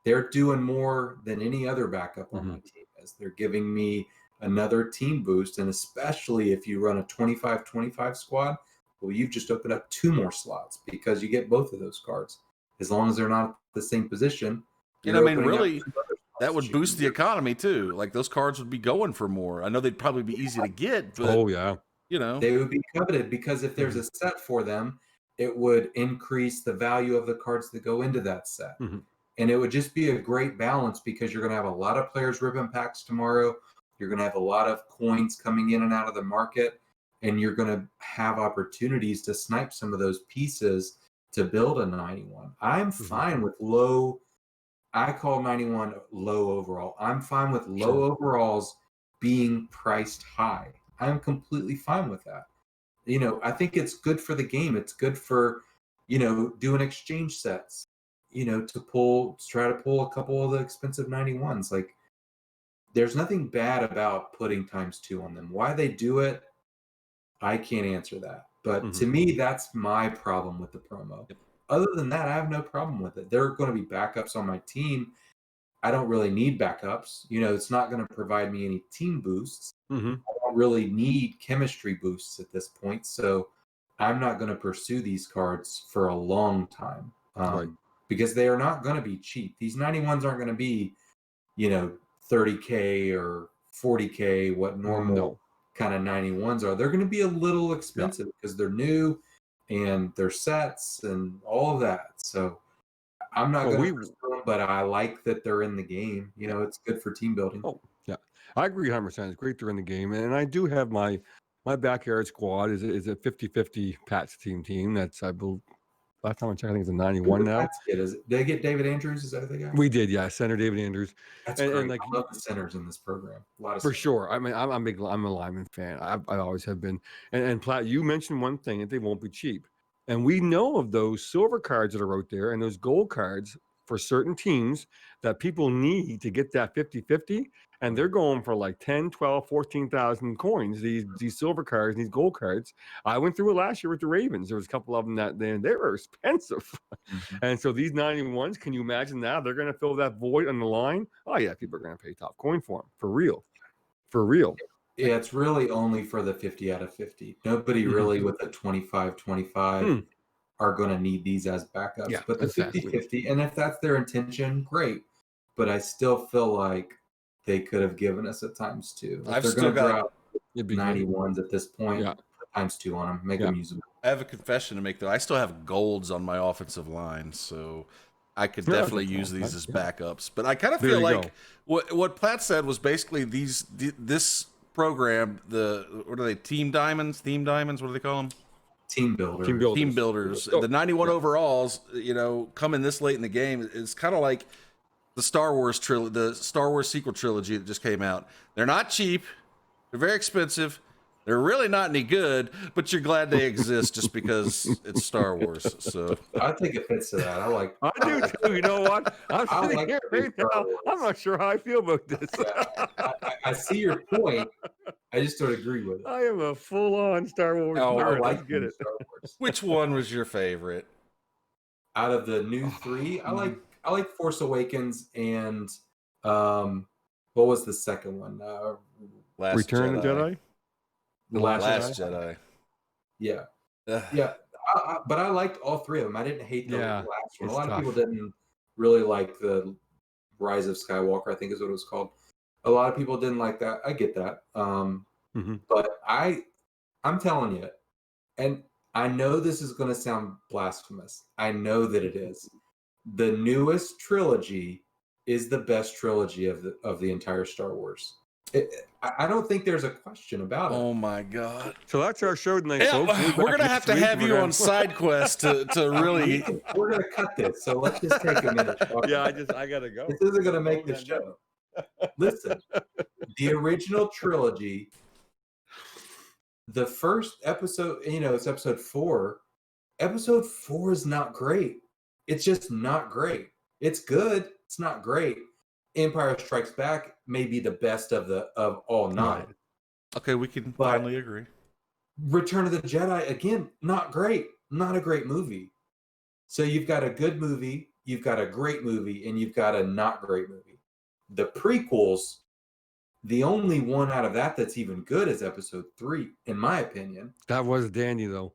they're doing more than any other backup on my team is. They're giving me another team boost, and especially if you run a 25-25 squad, well, you've just opened up 2 more slots because you get both of those cards. As long as they're not the same position. And I mean, really, that would boost the economy too. Like those cards would be going for more. I know they'd probably be easy to get, but you know, they would be coveted because if there's a set for them, it would increase the value of the cards that go into that set. And it would just be a great balance because you're going to have a lot of players ribbon packs tomorrow. You're going to have a lot of coins coming in and out of the market, and you're going to have opportunities to snipe some of those pieces to build a 91. I'm fine with low. I call 91 low overall. I'm fine with low overalls being priced high. I'm completely fine with that. You know, I think it's good for the game. It's good for, you know, doing exchange sets, you know, to try to pull a couple of the expensive 91s. Like, there's nothing bad about putting ×2 on them. Why they do it, I can't answer that. But to me, that's my problem with the promo. Other than that, I have no problem with it. There are going to be backups on my team. I don't really need backups. You know, it's not going to provide me any team boosts. I don't really need chemistry boosts at this point. So I'm not going to pursue these cards for a long time because they are not going to be cheap. These 91s aren't going to be, you know, 30K or 40K, what normal kind of 91s are. They're going to be a little expensive because they're new and they're sets and all of that. So I'm not going to pursue them, but I like that they're in the game. You know, it's good for team building. I agree 100%. It's great they're in the game. And I do have my backyard squad is a 50-50 Pats team. That's, I believe, last time I checked, I think it's a 91 now. Did they get David Andrews? Is that the guy? We did, yeah. Center David Andrews. That's and, great. and like I love the centers in this program. A lot of for centers. sure. I mean, I'm a lineman fan. I always have been. And Platt, you mentioned one thing that they won't be cheap. And we know of those silver cards that are out there and those gold cards for certain teams that people need to get that 50-50. And they're going for like 10, 12, 14,000 coins, these silver cards, these gold cards. I went through it last year with the Ravens. There was a couple of them that they were expensive. Mhm. And so these 91s, can you imagine now they're going to fill that void on the line? Oh, yeah, people are going to pay top coin for them. For real. For real. Yeah, it's really only for the 50 out of 50. Nobody really with a 25-25 are going to need these as backups. Yeah, but the exactly. 50-50, and if that's their intention, great. But I still feel like they could have given us a ×2. If they're going to drop 91s at this point, Yeah. ×2 on them, make them usable. I have a confession to make, though. I still have golds on my offensive line, so I could definitely use these as backups. But I kind of feel like what Platt said was basically this program, what are they, Team Diamonds? Theme Diamonds? What do they call them? Team builders. Team builders. The 91 overalls, coming this late in the game is kind of like the Star Wars sequel trilogy that just came out. They're not cheap. They're very expensive. They're really not any good, but you're glad they exist just because it's Star Wars. So I think it fits to that. I do too. You know what? I'm sitting here right now. I'm not sure how I feel about this. I see your point. I just don't agree with it. I am a full-on Star Wars nerd. Let's get it. Star Wars. Which one was your favorite? Out of the new three, I like Force Awakens and what was the second one? Return of the Jedi? The Last Jedi. Yeah. Yeah. But I liked all three of them. I didn't hate the last one. A lot of people didn't really like the Rise of Skywalker, I think is what it was called. A lot of people didn't like that. I get that. But I'm telling you, and I know this is going to sound blasphemous. I know that it is. The newest trilogy is the best trilogy of the entire Star Wars. I don't think there's a question about it. Oh my God! So that's our show tonight, folks. We're gonna have to have you on side quest to really. We're gonna cut this, so let's just take a minute. I gotta go. This isn't gonna make the show. Listen, the original trilogy, the first episode, it's episode 4. Episode 4 is not great. It's just not great. It's good. It's not great. Empire Strikes Back may be the best of all 9. Okay, we can finally agree. Return of the Jedi, again, not great. Not a great movie. So you've got a good movie, you've got a great movie, and you've got a not great movie. The prequels, the only one out of that that's even good is episode 3, in my opinion. That was dandy, though.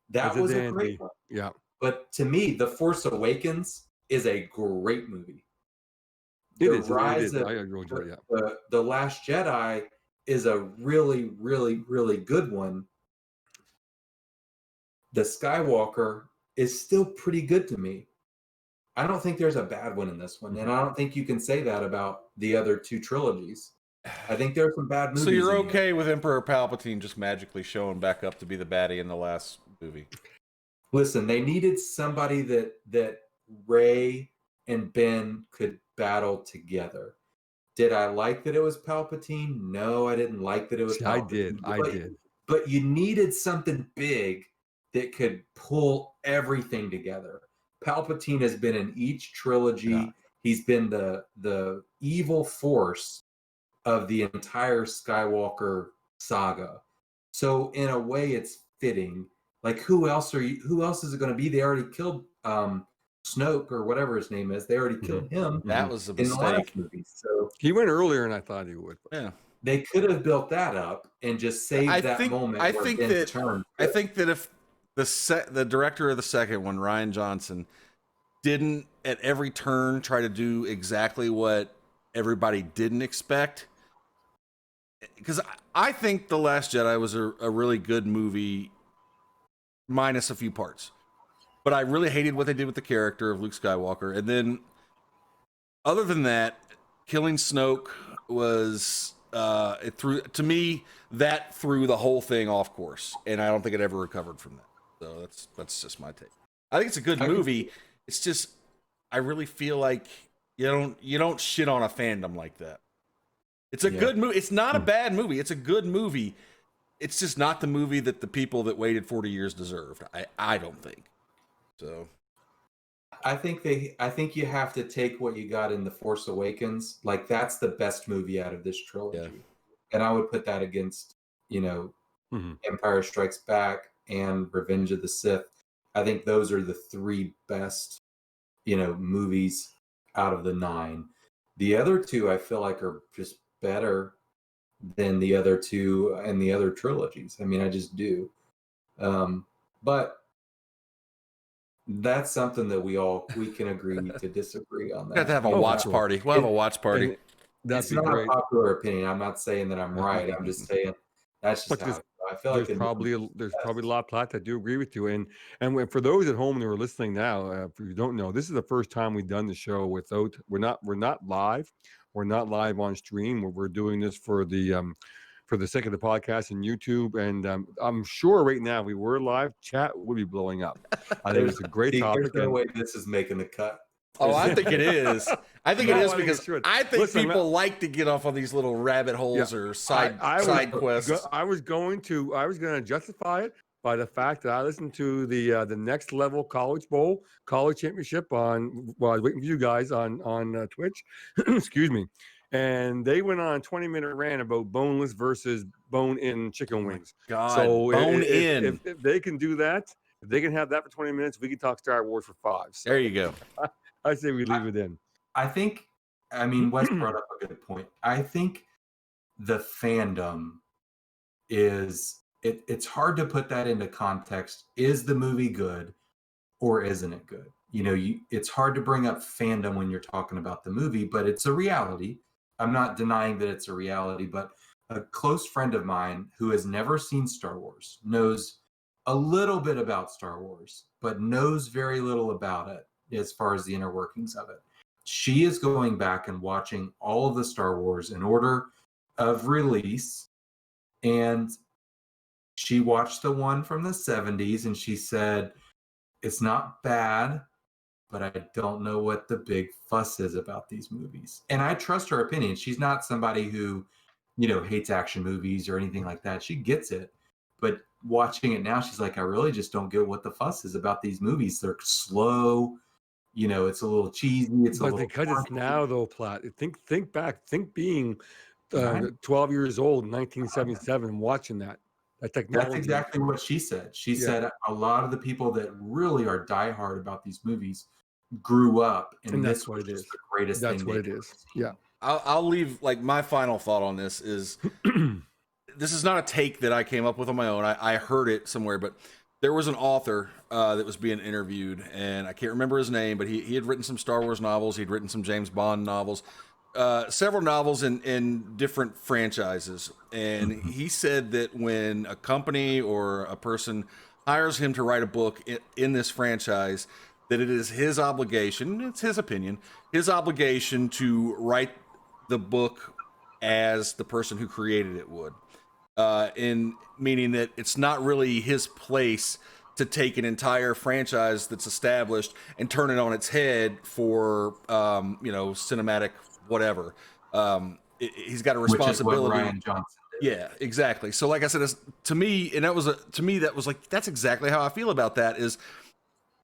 That was a great one. Yeah. But to me, The Force Awakens is a great movie. I agree with you, The Last Jedi is a really, really, really good one. The Skywalker is still pretty good to me. I don't think there's a bad one in this one, and I don't think you can say that about the other 2 trilogies. I think there are some bad movies. So you're okay with Emperor Palpatine just magically showing back up to be the baddie in the last movie? Listen, they needed somebody that Rey and Ben could battle together. Did I like that it was Palpatine? No, I didn't like that it was Palpatine. I did. But you needed something big that could pull everything together. Palpatine has been in each trilogy. Yeah. He's been the evil force of the entire Skywalker saga. So in a way, it's fitting. Like, who else is it going to be? They already killed Snoke or whatever his name is. They already killed him. That was a mistake. In the last movie. So he went earlier, and I thought he would. Yeah. They could have built that up and just saved moment. I think that if the director of the second one, Rian Johnson, didn't at every turn try to do exactly what everybody didn't expect, because I think The Last Jedi was a really good movie, minus a few parts. But I really hated what they did with the character of Luke Skywalker. And then, other than that, killing Snoke was it threw to me that threw the whole thing off course, and I don't think it ever recovered from that. So that's just my take. I think it's a good movie. It's just I really feel like you don't shit on a fandom like that. It's a good movie. It's not a bad movie. It's a good movie. It's just not the movie that the people that waited 40 years deserved. I don't think. So I think you have to take what you got in The Force Awakens. Like that's the best movie out of this trilogy. Yeah. And I would put that against, Empire Strikes Back and Revenge of the Sith. I think those are the three best, movies out of the 9. The other two I feel like are just better than the other two and the other trilogies. I mean, I just do. But that's something that we can agree to disagree on. That we have to have a watch party. We'll have a watch party. That's not great. a popular opinion. I'm not saying that I'm right. I'm just saying that's just how I feel. There's probably a lot of plots that do agree with you. And for those at home that are listening now, if you don't know, this is the first time we've done the show without. We're not live. We're not live on stream. We're doing this for the sake of the podcast and YouTube. And I'm sure right now if we were live, chat would be blowing up. I think it's a great topic. There's no way this is making the cut. Oh, I think it is. I think it is because I think people like to get off on these little rabbit holes or side quests. I was going to justify it by the fact that I listened to the Next Level College Championship I was waiting for you guys on Twitch. Excuse me. And they went on a 20-minute rant about boneless versus bone-in chicken wings. God, so bone-in. If they can do that, if they can have that for 20 minutes, we can talk Star Wars for 5. So there you go. I say we leave it in. Wes brought up a good point. I think the fandom is it's hard to put that into context. Is the movie good or isn't it good? It's hard to bring up fandom when you're talking about the movie, but it's a reality. I'm not denying that it's a reality, but a close friend of mine who has never seen Star Wars knows a little bit about Star Wars, but knows very little about it as far as the inner workings of it. She is going back and watching all of the Star Wars in order of release, and she watched the one from the 70s and she said, it's not bad, but I don't know what the big fuss is about these movies. And I trust her opinion. She's not somebody who, hates action movies or anything like that. She gets it. But watching it now, she's like, I really just don't get what the fuss is about these movies. They're slow. It's a little cheesy. But because it's now, though, Platt. Think back. Think being 12 years old in 1977 watching that technology. That's exactly what she said. She said a lot of the people that really are diehard about these movies grew up, and this was just the greatest thing. That's what it is. Yeah. I'll leave my final thought on this is this is not a take that I came up with on my own. I heard it somewhere, but there was an author that was being interviewed, and I can't remember his name, but he had written some Star Wars novels. He'd written some James Bond novels, several novels in different franchises. And he said that when a company or a person hires him to write a book in this franchise, that it is his obligation, it's his opinion, his obligation to write the book as the person who created it would. In meaning that it's not really his place to take an entire franchise that's established and turn it on its head for cinematic whatever. He's got a responsibility. Which is what Ryan Johnson did. Yeah, exactly. So like I said, to me that was like, that's exactly how I feel about that. Is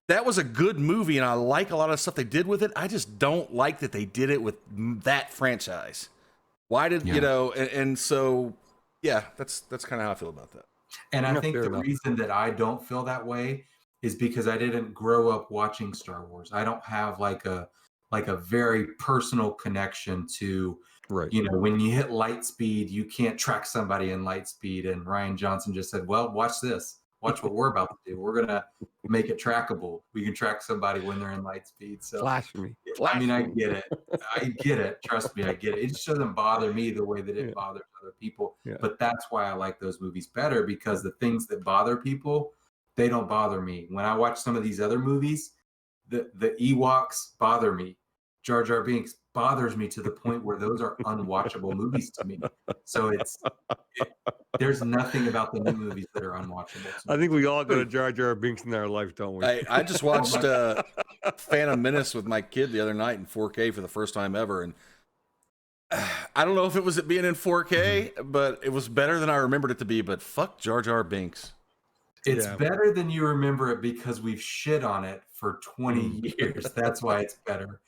that was a good movie, and I like a lot of stuff they did with it. I just don't like that they did it with that franchise. Why did and so. Yeah, that's kind of how I feel about that. And I think the reason that I don't feel that way is because I didn't grow up watching Star Wars. I don't have like a very personal connection to, when you hit light speed, you can't track somebody in light speed. And Ryan Johnson just said, well, watch this. Watch what we're about to do. We're going to make it trackable. We can track somebody when they're in light speed. So Flash me. I get it. I get it. Trust me, I get it. It just doesn't bother me the way that it bothers other people. Yeah. But that's why I like those movies better, because the things that bother people, they don't bother me. When I watch some of these other movies, the Ewoks bother me. Jar Jar Binks bothers me to the point where those are unwatchable movies to me. So there's nothing about the new movies that are unwatchable to me. I think we all got a Jar Jar Binks in our life, don't we? I just watched Phantom Menace with my kid the other night in 4K for the first time ever, and I don't know if it was it being in 4K, but it was better than I remembered it to be. But fuck Jar Jar Binks. It's better than you remember it because we've shit on it for 20 years. That's why it's better.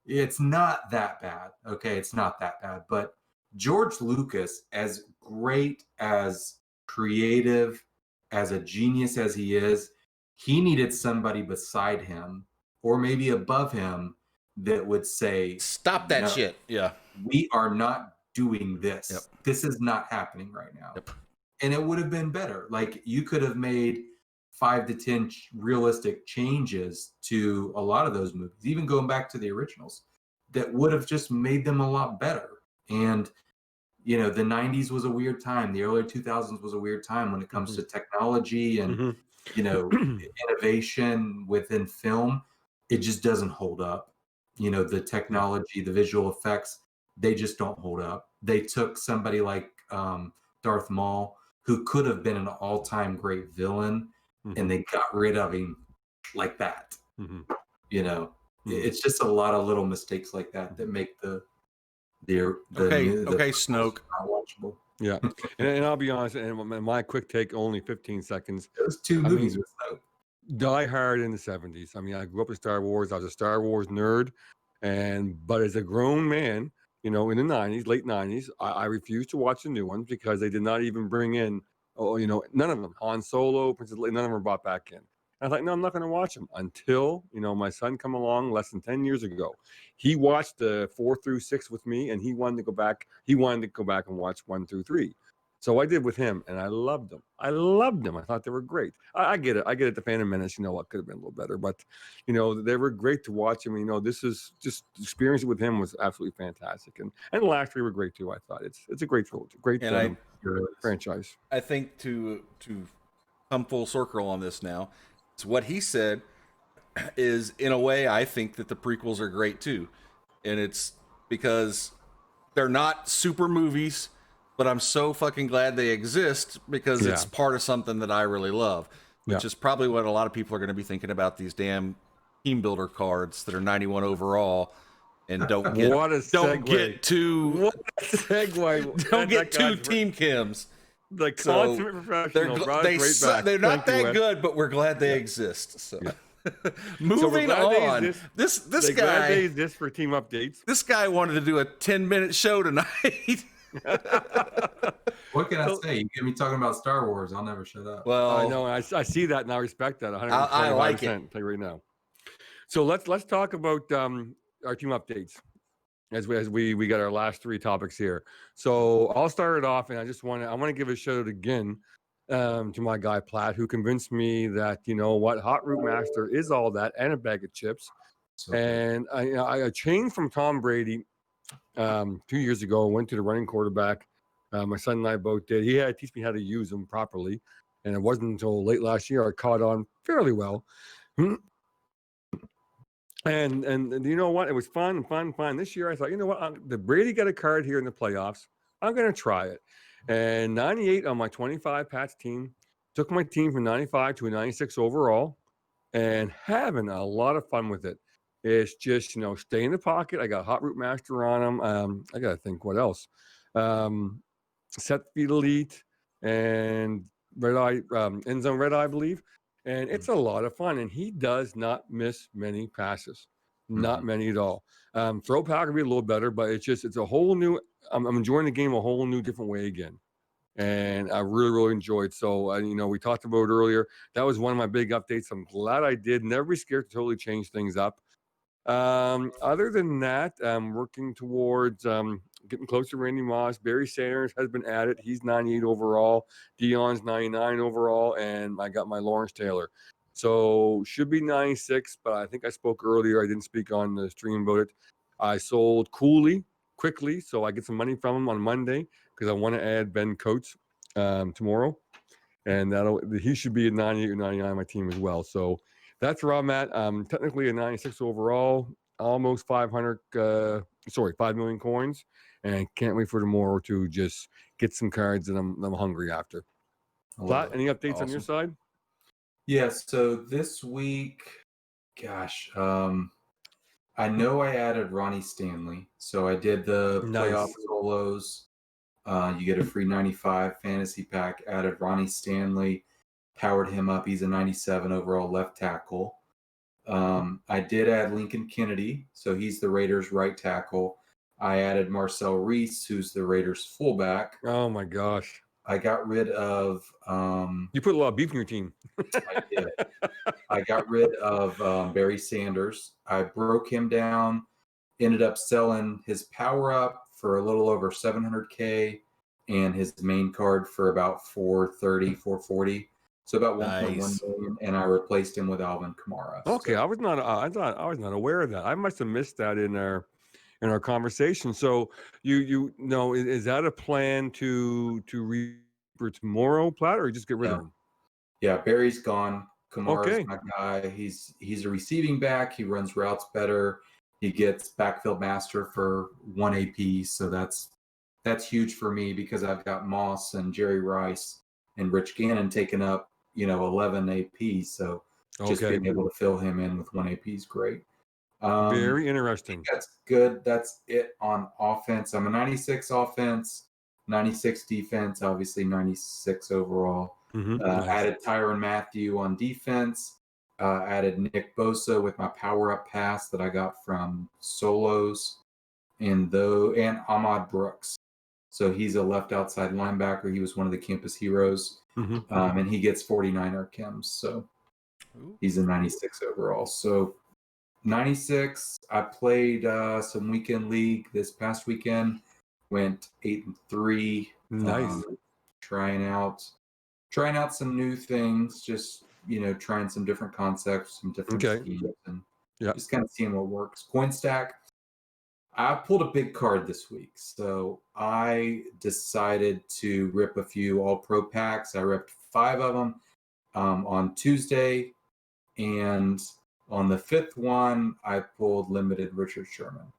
It's not that bad. Okay, it's not that bad. But George Lucas, as great, as creative, as a genius as he is, he needed somebody beside him or maybe above him that would say, stop that no, shit. Yeah. We are not doing this. Yep. This is not happening right now. Yep. And it would have been better. Like, you could have made 5 to 10 realistic changes to a lot of those movies, even going back to the originals, that would have just made them a lot better. And, you know, the 90s was a weird time. The early 2000s was a weird time when it comes to technology and, you know, innovation within film. It just doesn't hold up. You know, the technology, the visual effects, they just don't hold up. They took somebody like Darth Maul, who could have been an all-time great villain, and they got rid of him like that. You know, it's just a lot of little mistakes like that that make the Snoke not watchable. Yeah, and I'll be honest, and my quick take, only 15 seconds. Those two movies with Snoke. Die Hard in the 70s. I mean, I grew up with Star Wars. I was a Star Wars nerd, but as a grown man, you know, in the 90s, late 90s, I refused to watch the new ones because they did not even bring in, you know, none of them. Han Solo, Princess Leia, none of them were brought back in. I was like, no, I'm not going to watch them until, you know, my son come along less than 10 years ago. He watched the 4 through 6 with me, and he wanted to go back. He wanted to go back and watch 1 through 3. So I did with him, and I loved them. I thought they were great. I get it. I get it. The Phantom Menace, you know, what could have been a little better, but you know, they were great to watch. I mean, you know, this is just experience with him was absolutely fantastic, and the last 3 were great too. I thought it's a great trilogy, great franchise. I think to come full circle on this now, it's what he said is, in a way, I think that the prequels are great too, and it's because they're not super movies. But I'm so fucking glad they exist because it's part of something that I really love, which is probably what a lot of people are going to be thinking about these damn team builder cards that are 91 overall and don't get two team chems. The consummate professional. They're not that good, but we're glad they exist. So. Moving on, this guy exist for team updates. This guy wanted to do a 10-minute show tonight. What can I say? You get me talking about Star Wars, I'll never shut up. Well, I know, I see that, and I respect that 125%. I like it. I'll tell you right now. So let's talk about our team updates as we got our last 3 topics here. So I'll start it off, and I want to give a shout out again to my guy Platt, who convinced me that, you know what, Hot Root Master is all that and a bag of chips. And I changed from Tom Brady 2 years ago. Went to the running quarterback. My son and I both did. He had to teach me how to use them properly, and it wasn't until late last year I caught on fairly well. And you know what? It was fun. This year I thought, you know what? The Brady got a card here in the playoffs. I'm going to try it. And 98 on my 25 Pats team, took my team from 95 to a 96 overall, and having a lot of fun with it. It's just, you know, stay in the pocket. I got Hot Root Master on them. I got to think what else. Set Feet Elite and Red Eye, End Zone Red Eye, I believe. And it's a lot of fun. And he does not miss many passes. Not many at all. Throw power can be a little better, but it's a whole new, I'm enjoying the game a whole new different way again. And I really enjoyed. So, you know, we talked about it earlier. That was one of my big updates. I'm glad I did. Never be scared to totally change things up. Other than that, I'm working towards getting close to Randy Moss. Barry Sanders has been at it. He's 98 overall. Dion's 99 overall, and I got my Lawrence Taylor. So should be 96, but I think I spoke earlier. I didn't speak on the stream about it. I sold Cooley quickly, so I get some money from him on Monday because I want to add Ben Coates tomorrow, and he should be at 98 or 99 on my team as well. So that's where I'm at. Technically a 96 overall. almost 500, 5 million coins, and can't wait for tomorrow to just get some cards that I'm hungry after. I love Platt, it. any updates on your Awesome. side? Yeah, so this week, gosh, I know I added Ronnie Stanley. So I did the playoff Nice. solos. You get a free 95 fantasy pack, added Ronnie Stanley, powered him up. He's a 97 overall left tackle. I did add Lincoln Kennedy, so he's the Raiders' right tackle. I added Marcel Reese, who's the Raiders' fullback. Oh my gosh. I got rid of You put a lot of beef in your team. I did. I got rid of Barry Sanders. I broke him down, ended up selling his power up for a little over 700K and his main card for about 430, 440. So about 1.1 Nice. million, and I replaced him with Alvin Kamara. Okay, So, I was not. I thought I was not aware of that. I must have missed that in our conversation. So you know, is that a plan to read for tomorrow, Platt, or you just get rid of him? yeah, Barry's gone. Kamara's Okay. my guy. He's a receiving back. He runs routes better. He gets backfield master for 1 AP. So that's huge for me because I've got Moss and Jerry Rice and Rich Gannon taking up, 11 AP. So just Okay. being able to fill him in with 1 AP is great. Very I interesting. think that's good. That's it on offense. I'm a 96 offense, 96 defense, obviously 96 overall. Nice. Added Tyrann Mathieu on defense. Added Nick Bosa with my power up pass that I got from solos, and Ahmad Brooks. So he's a left outside linebacker. He was one of the campus heroes, and he gets 49er chems. So he's a 96 overall. So 96. I played some weekend league this past weekend. Went 8-3. Nice. Trying out some new things. Just trying some different concepts, some different schemes, and just kind of seeing what works. CoinStack. I pulled a big card this week, so I decided to rip a few all-pro packs. I ripped 5 of them on Tuesday, and on the 5th one, I pulled limited Richard Sherman.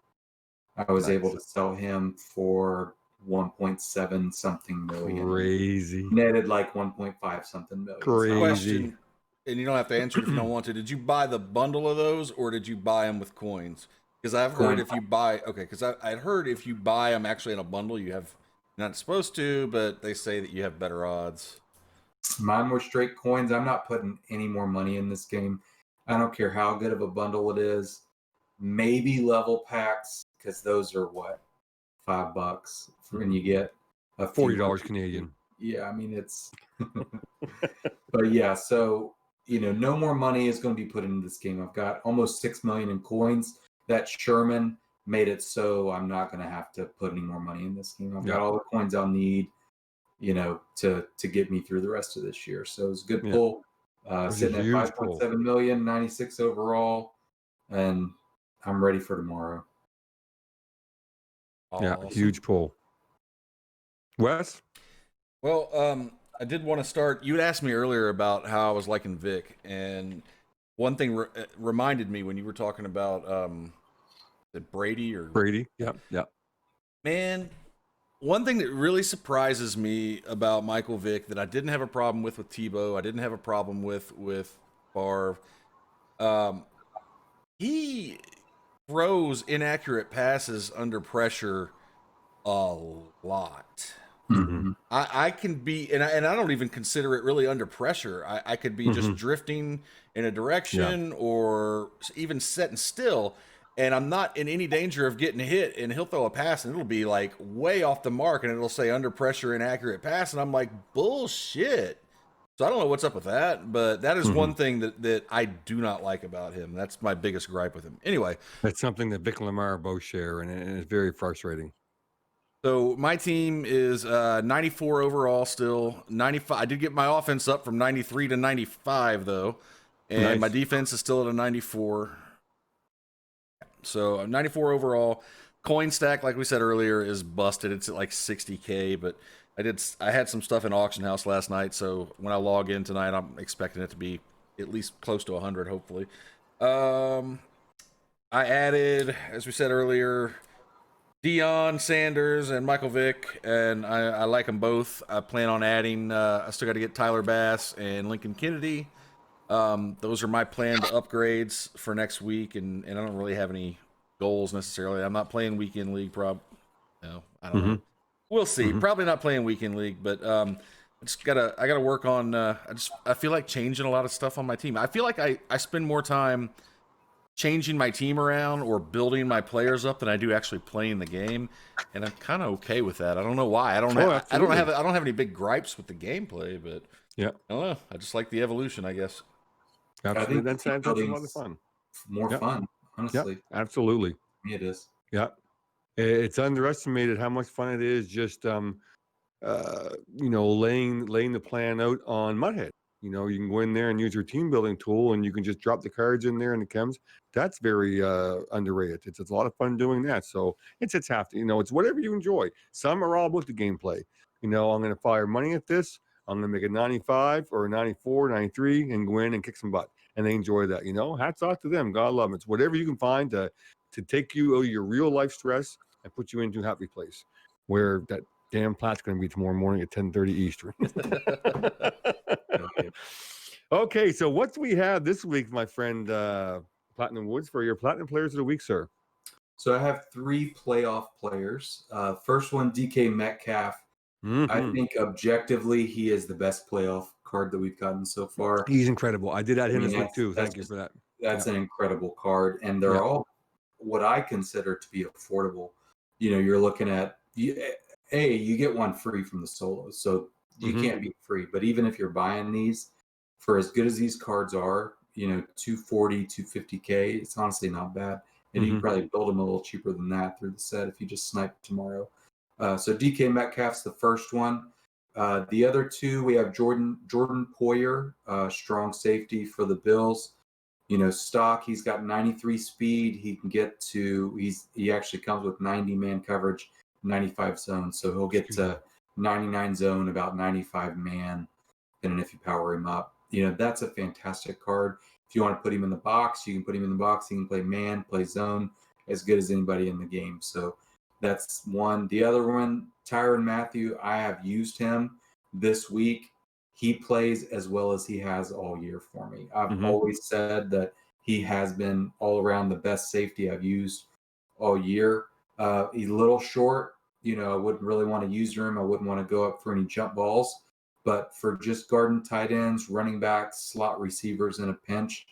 I was able to sell him for 1.7 something million. Crazy. Netted like 1.5 something million. Crazy. Question, and you don't have to answer it if you don't want to. Did you buy the bundle of those, or did you buy them with coins? Because I've heard if you buy, because I'd heard if you buy them actually in a bundle, you're not supposed to, but they say that you have better odds. Mine were straight coins. I'm not putting any more money in this game. I don't care how good of a bundle it is. Maybe level packs, because those are what, $5 when you get a $40 Canadian. Yeah, I mean it's. But yeah, so no more money is going to be put into this game. I've got almost 6 million in coins. That Sherman made it so I'm not going to have to put any more money in this game. I've got all the coins I'll need, to get me through the rest of this year. So it's a good pull. Sitting at 5.7 million, 96 overall, and I'm ready for tomorrow. Yeah, huge pull. Wes? Well, I did want to start. You had asked me earlier about how I was liking Vic, and one thing reminded me when you were talking about Brady. Yeah. Man, one thing that really surprises me about Michael Vick that I didn't have a problem with Tebow, I didn't have a problem with Favre. He throws inaccurate passes under pressure a lot. Mm-hmm. I can be, and I don't even consider it really under pressure. I could be just drifting in a direction or even sitting still, and I'm not in any danger of getting hit, and he'll throw a pass, and it'll be like way off the mark, and it'll say under pressure, inaccurate pass, and I'm like, bullshit. So I don't know what's up with that, but that is one thing that I do not like about him. That's my biggest gripe with him. Anyway. That's something that Vic and Lamar both share, and it's very frustrating. So my team is 94 overall still. 95. I did get my offense up from 93 to 95, though. And my defense is still at a 94. So 94 overall. Coin stack, like we said earlier, is busted. It's at like 60K, but I had some stuff in auction house last night, so when I log in tonight, I'm expecting it to be at least close to 100, hopefully. My I added, as we said earlier, Deion Sanders and Michael Vick, and I like them both. I plan on adding. I still got to get Tyler Bass and Lincoln Kennedy. Those are my planned upgrades for next week, and I don't really have any goals necessarily. I'm not playing weekend league. No, I don't know. We'll see. Probably not playing weekend league, but I gotta work on. I feel like changing a lot of stuff on my team. I feel like I spend more time changing my team around or building my players up than I do actually playing the game, and I'm kind of okay with that. I don't know why. I don't have any big gripes with the gameplay, but yeah, I don't know. I just like the evolution, I guess. Absolutely. That's a lot of fun. More fun, honestly. Absolutely. It is. Yeah. It's underestimated how much fun it is just laying the plan out on Mudhead. You can go in there and use your team building tool, and you can just drop the cards in there and the chems. That's very underrated. It's a lot of fun doing that. So it's half. It's whatever you enjoy. Some are all about the gameplay. I'm going to fire money at this. I'm going to make a 95 or a 94, 93, and go in and kick some butt. And they enjoy that. Hats off to them. God love them. It's whatever you can find to take you out of your real life stress and put you into a happy place where that damn plat's going to be tomorrow morning at 10:30 Eastern. Okay, so what do we have this week, my friend Platinum Woods, for your Platinum Players of the Week, sir? So I have 3 playoff players. First one, DK Metcalf. I think objectively he is the best playoff card that we've gotten so far. He's incredible. I did add him this week too. Thank you for that. That's an incredible card, and they're all what I consider to be affordable. You're looking at you get one free from the solos, so you can't be free. But even if you're buying these, for as good as these cards are, 240, 250K, it's honestly not bad. And you can probably build them a little cheaper than that through the set if you just snipe tomorrow. So DK Metcalf's the first one. The other 2, we have Jordan Poyer, strong safety for the Bills. Stock, he's got 93 speed. He can get to, he actually comes with 90 man coverage, 95 zone. So he'll get to 99 zone, about 95 man, and if you power him up. That's a fantastic card. If you want to put him in the box, you can put him in the box. He can play man, play zone, as good as anybody in the game. So that's one. The other one, Tyrann Mathieu, I have used him this week. He plays as well as he has all year for me. I've always said that he has been all around the best safety I've used all year. He's a little short. I wouldn't really want to use him. I wouldn't want to go up for any jump balls. But for just guarding tight ends, running backs, slot receivers in a pinch,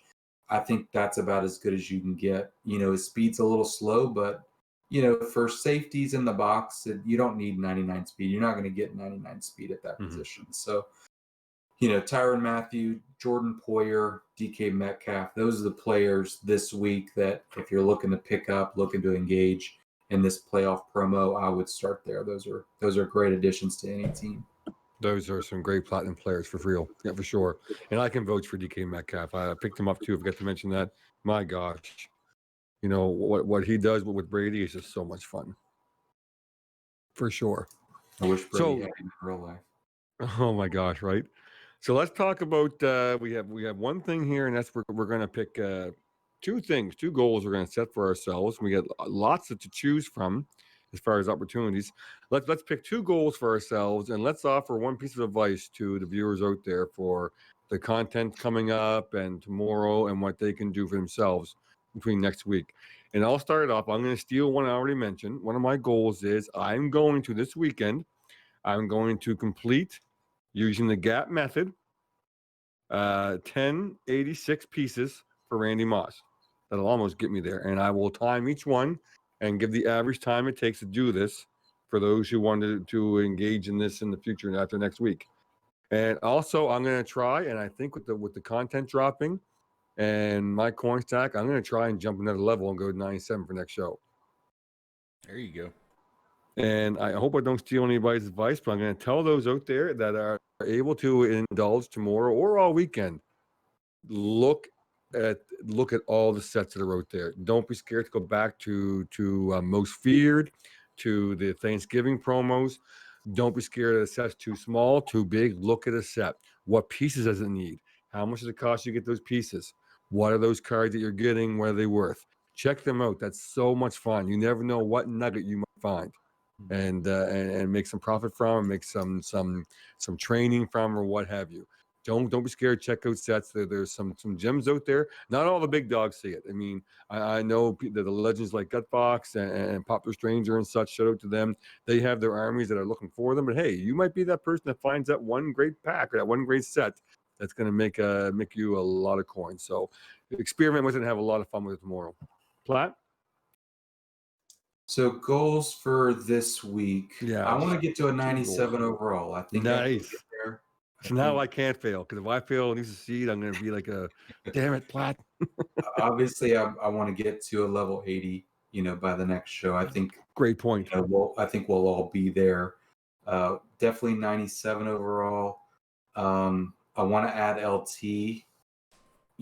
I think that's about as good as you can get. His speed's a little slow, but for safeties in the box, you don't need 99 speed. You're not going to get 99 speed at that position. So, Tyrann Mathieu, Jordan Poyer, DK Metcalf, those are the players this week that if you're looking to pick up, looking to engage in this playoff promo, I would start there. Those are great additions to any team. Those are some great Platinum players for real. Yeah, for sure. And I can vote for DK Metcalf. I picked him up too. I forgot to mention that. My gosh. What he does with Brady is just so much fun. For sure. I wish Brady had him in real life. Oh my gosh, right? So let's talk about we have one thing here, and that's we're going to pick 2 goals we're going to set for ourselves. We got lots to choose from as far as opportunities. Let's pick 2 goals for ourselves, and let's offer one piece of advice to the viewers out there for the content coming up and tomorrow and what they can do for themselves between next week. And I'll start it off. I'm going to steal one I already mentioned. One of my goals is I'm going to this weekend, I'm going to complete using the gap method 1086 pieces for Randy Moss. That'll almost get me there. And I will time each one and give the average time it takes to do this for those who wanted to engage in this in the future and after next week. And also I'm going to try, and I think with the content dropping and my coin stack, I'm going to try and jump another level and go to 97 for next show. There you go. And I hope I don't steal anybody's advice, but I'm going to tell those out there that are able to indulge tomorrow or all weekend, look at all the sets that are out there. Don't be scared to go back to Most Feared, to the Thanksgiving promos. Don't be scared of the sets too small, too big. Look at a set. What pieces does it need? How much does it cost you to get those pieces? What are those cards that you're getting? What are they worth? check them out. That's so much fun. You never know what nugget you might find, and make some profit from, make some training from, or what have you. Don't be scared. Check out sets. There's some gems out there. Not all the big dogs see it. I mean, I know the legends like Gutbox and Popular Stranger and such. Shout out to them. They have their armies that are looking for them. But hey, you might be that person that finds that one great pack or that one great set that's going to make you a lot of coins. So experiment with it and have a lot of fun with it tomorrow. Platt? So goals for this week. Yeah, I want to get to a 97 goals. overall. I think I can Nice. get there. So now I can't fail, because if I fail and you succeed, I'm going to be like damn it, Platt. Obviously, I want to get to a level 80, by the next show. I think Great point. I think we'll all be there. Definitely 97 overall. I want to add LT.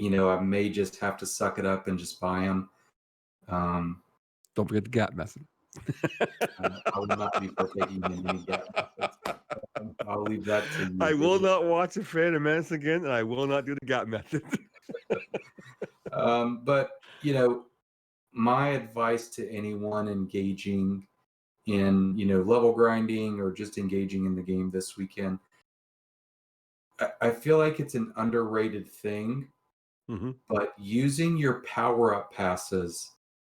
I may just have to suck it up and just buy them. Don't forget the gap method. I will not be partaking in any gap methods. I'll leave that to you. I will not watch a Phantom Menace again, and I will not do the gap method. But my advice to anyone engaging in level grinding or just engaging in the game this weekend, I feel like it's an underrated thing. Mm-hmm. But using your power-up passes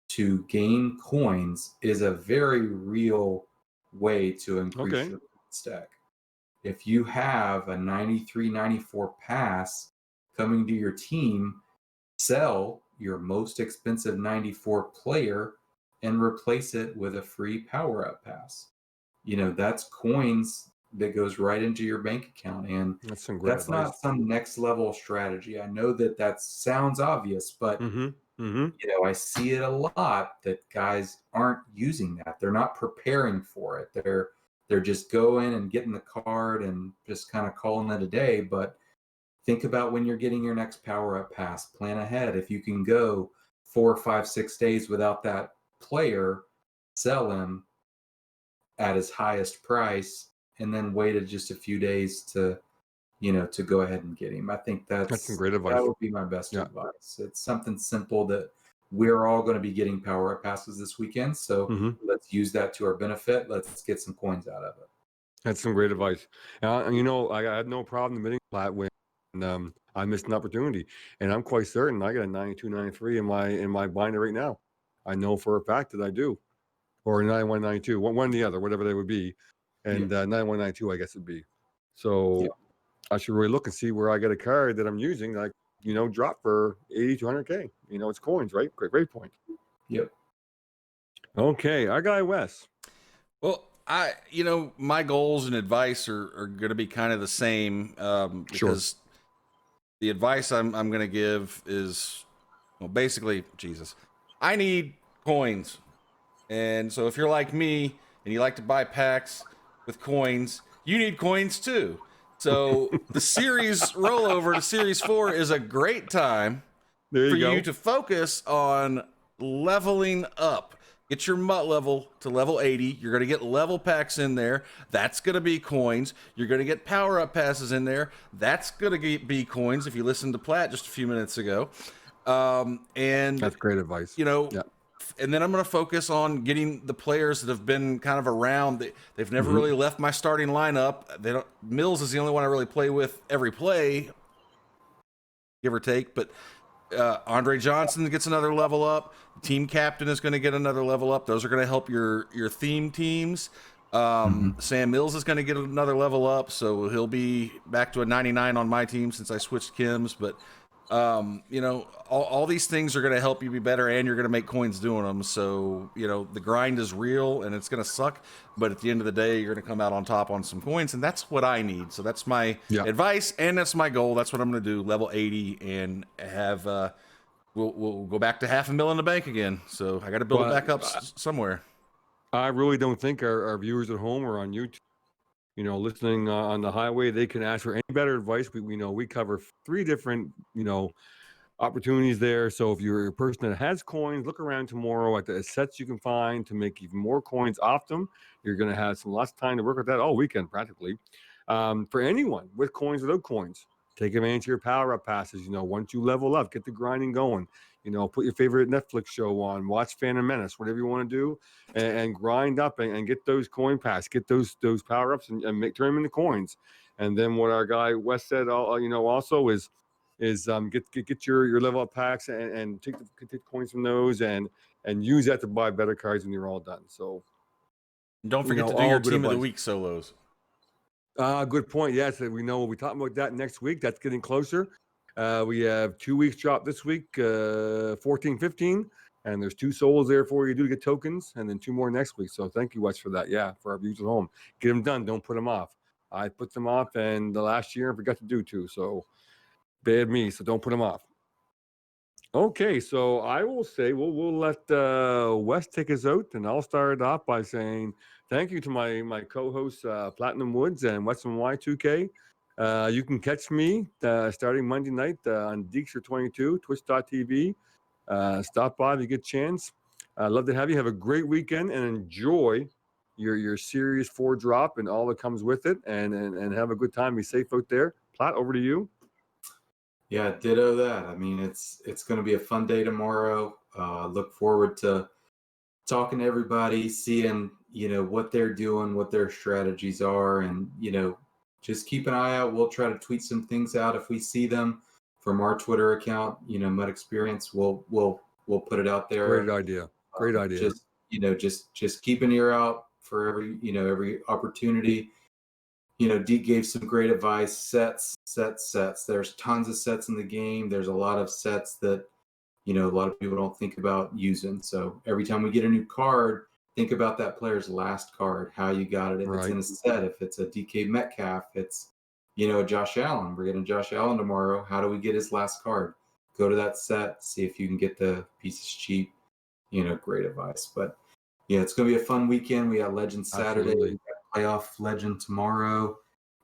to gain coins is a very real way to increase your stack. If you have a 93, 94 pass coming to your team, sell your most expensive 94 player and replace it with a free power-up pass. That's coins that goes right into your bank account, and that's some great advice. Not some next level strategy. I know that sounds obvious, but I see it a lot that guys aren't using that. They're not preparing for it. They're just going and getting the card and just kind of calling it a day. But think about when you're getting your next power-up pass. Plan ahead. If you can go 4, 5, 6 days without that player, sell him at his highest price, and then waited just a few days to go ahead and get him. I think that's some great advice. That would be my best advice. It's something simple that we're all going to be getting power-up passes this weekend, so let's use that to our benefit. Let's get some coins out of it. That's some great advice. I had no problem admitting Platt when I missed an opportunity, and I'm quite certain I got a 92, 93 in my binder right now. I know for a fact that I do, or 91, 92, one or the other, whatever they would be, and 91, 92, I guess it'd be. So I should really look and see where I get a card that I'm using, like drop for 80 to 100K. It's coins, right? Great point. Yep. Okay, our guy Wes. Well, my goals and advice are going to be kind of the same, because the advice I'm going to give is, well, basically, I need coins. And so if you're like me and you like to buy packs with coins, you need coins too. So the series rollover to Series 4 is a great time for you to focus on leveling up. Get your MUT level to level 80. You're going to get level packs in there. That's going to be coins. You're going to get power-up passes in there. That's going to be coins, if you listened to Platt just a few minutes ago. And that's great advice. And then I'm going to focus on getting the players that have been kind of around. They've never really left my starting lineup. Mills is the only one I really play with every play, give or take. But Andre Johnson gets another level up. The team captain is going to get another level up. Those are going to help your theme teams. Sam Mills is going to get another level up, so he'll be back to a 99 on my team since I switched Kim's. But all these things are going to help you be better, and you're going to make coins doing them. So, the grind is real and it's going to suck, but at the end of the day, you're going to come out on top on some coins, and that's what I need. So that's my advice, and that's my goal. That's what I'm going to do, level 80, and have, we'll go back to $500,000 in the bank again. So I got to build it back up somewhere. I really don't think our viewers at home or on YouTube, listening on the highway, they can ask for any better advice. We cover 3 different, opportunities there. So if you're a person that has coins, look around tomorrow at the sets you can find to make even more coins off them. You're going to have some less time to work with that all weekend, practically. For anyone with coins, without coins, take advantage of your power-up passes. Once you level up, get the grinding going. Put your favorite Netflix show on, watch Phantom Menace, whatever you want to do, and grind up and get those coin packs, get those power ups, and turn them into coins. And then what our guy Wes said, also is get your level up packs and take the coins from those and use that to buy better cards when you're all done. So don't forget to do all your good team of the advice. week solos. Good point. Yes, we know we'll be talking about that next week. That's getting closer. We have 2 weeks drop this week, 14, 15, and there's 2 souls there for you to get tokens, and then 2 more next week. So thank you, Wes, for that. Yeah, for our viewers at home, get them done. Don't put them off. I put them off, and the last year I forgot to do too. So bad me. So don't put them off. Okay, so I will say we'll let Wes take us out, and I'll start off by saying thank you to my co-hosts Platinum Woods and Western Y2K. You can catch me starting Monday night on Deekster22, Twitch.tv. Stop by if you get a chance. I'd love to have you. Have a great weekend and enjoy your Series 4 drop and all that comes with it, and have a good time. Be safe out there. Plat, over to you. Yeah, ditto that. I mean, it's going to be a fun day tomorrow. Look forward to talking to everybody, seeing, what they're doing, what their strategies are, and, just keep an eye out. We'll try to tweet some things out if we see them from our Twitter account, Mud Experience. We'll put it out there. Great idea. Great idea. Just keep an ear out for every opportunity. Deke gave some great advice. Sets. There's tons of sets in the game. There's a lot of sets that, a lot of people don't think about using. So every time we get a new card, think about that player's last card, how you got it. If it's in a set, if it's a DK Metcalf, it's, Josh Allen. We're getting Josh Allen tomorrow. How do we get his last card? Go to that set, see if you can get the pieces cheap. Great advice. But yeah, it's going to be a fun weekend. We got Legend Saturday. Absolutely. We got Playoff Legend tomorrow.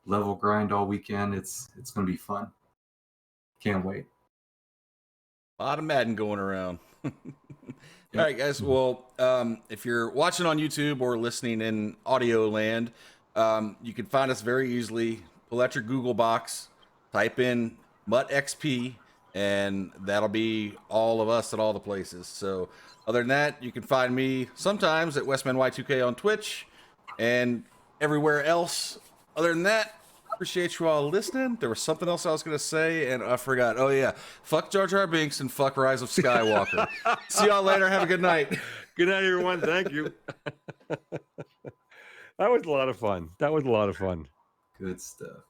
Level grind all weekend. It's going to be fun. Can't wait. A lot of Madden going around. All right, guys. Well, if you're watching on YouTube or listening in audio land, you can find us very easily. Pull out your Google box, type in MUTXP, and that'll be all of us at all the places. So other than that, you can find me sometimes at WestmanY2K on Twitch and everywhere else. Other than that, appreciate you all listening. There was something else I was going to say, and I forgot. Oh, yeah. Fuck Jar Jar Binks and fuck Rise of Skywalker. See y'all later. Have a good night. Good night, everyone. Thank you. That was a lot of fun. Good stuff.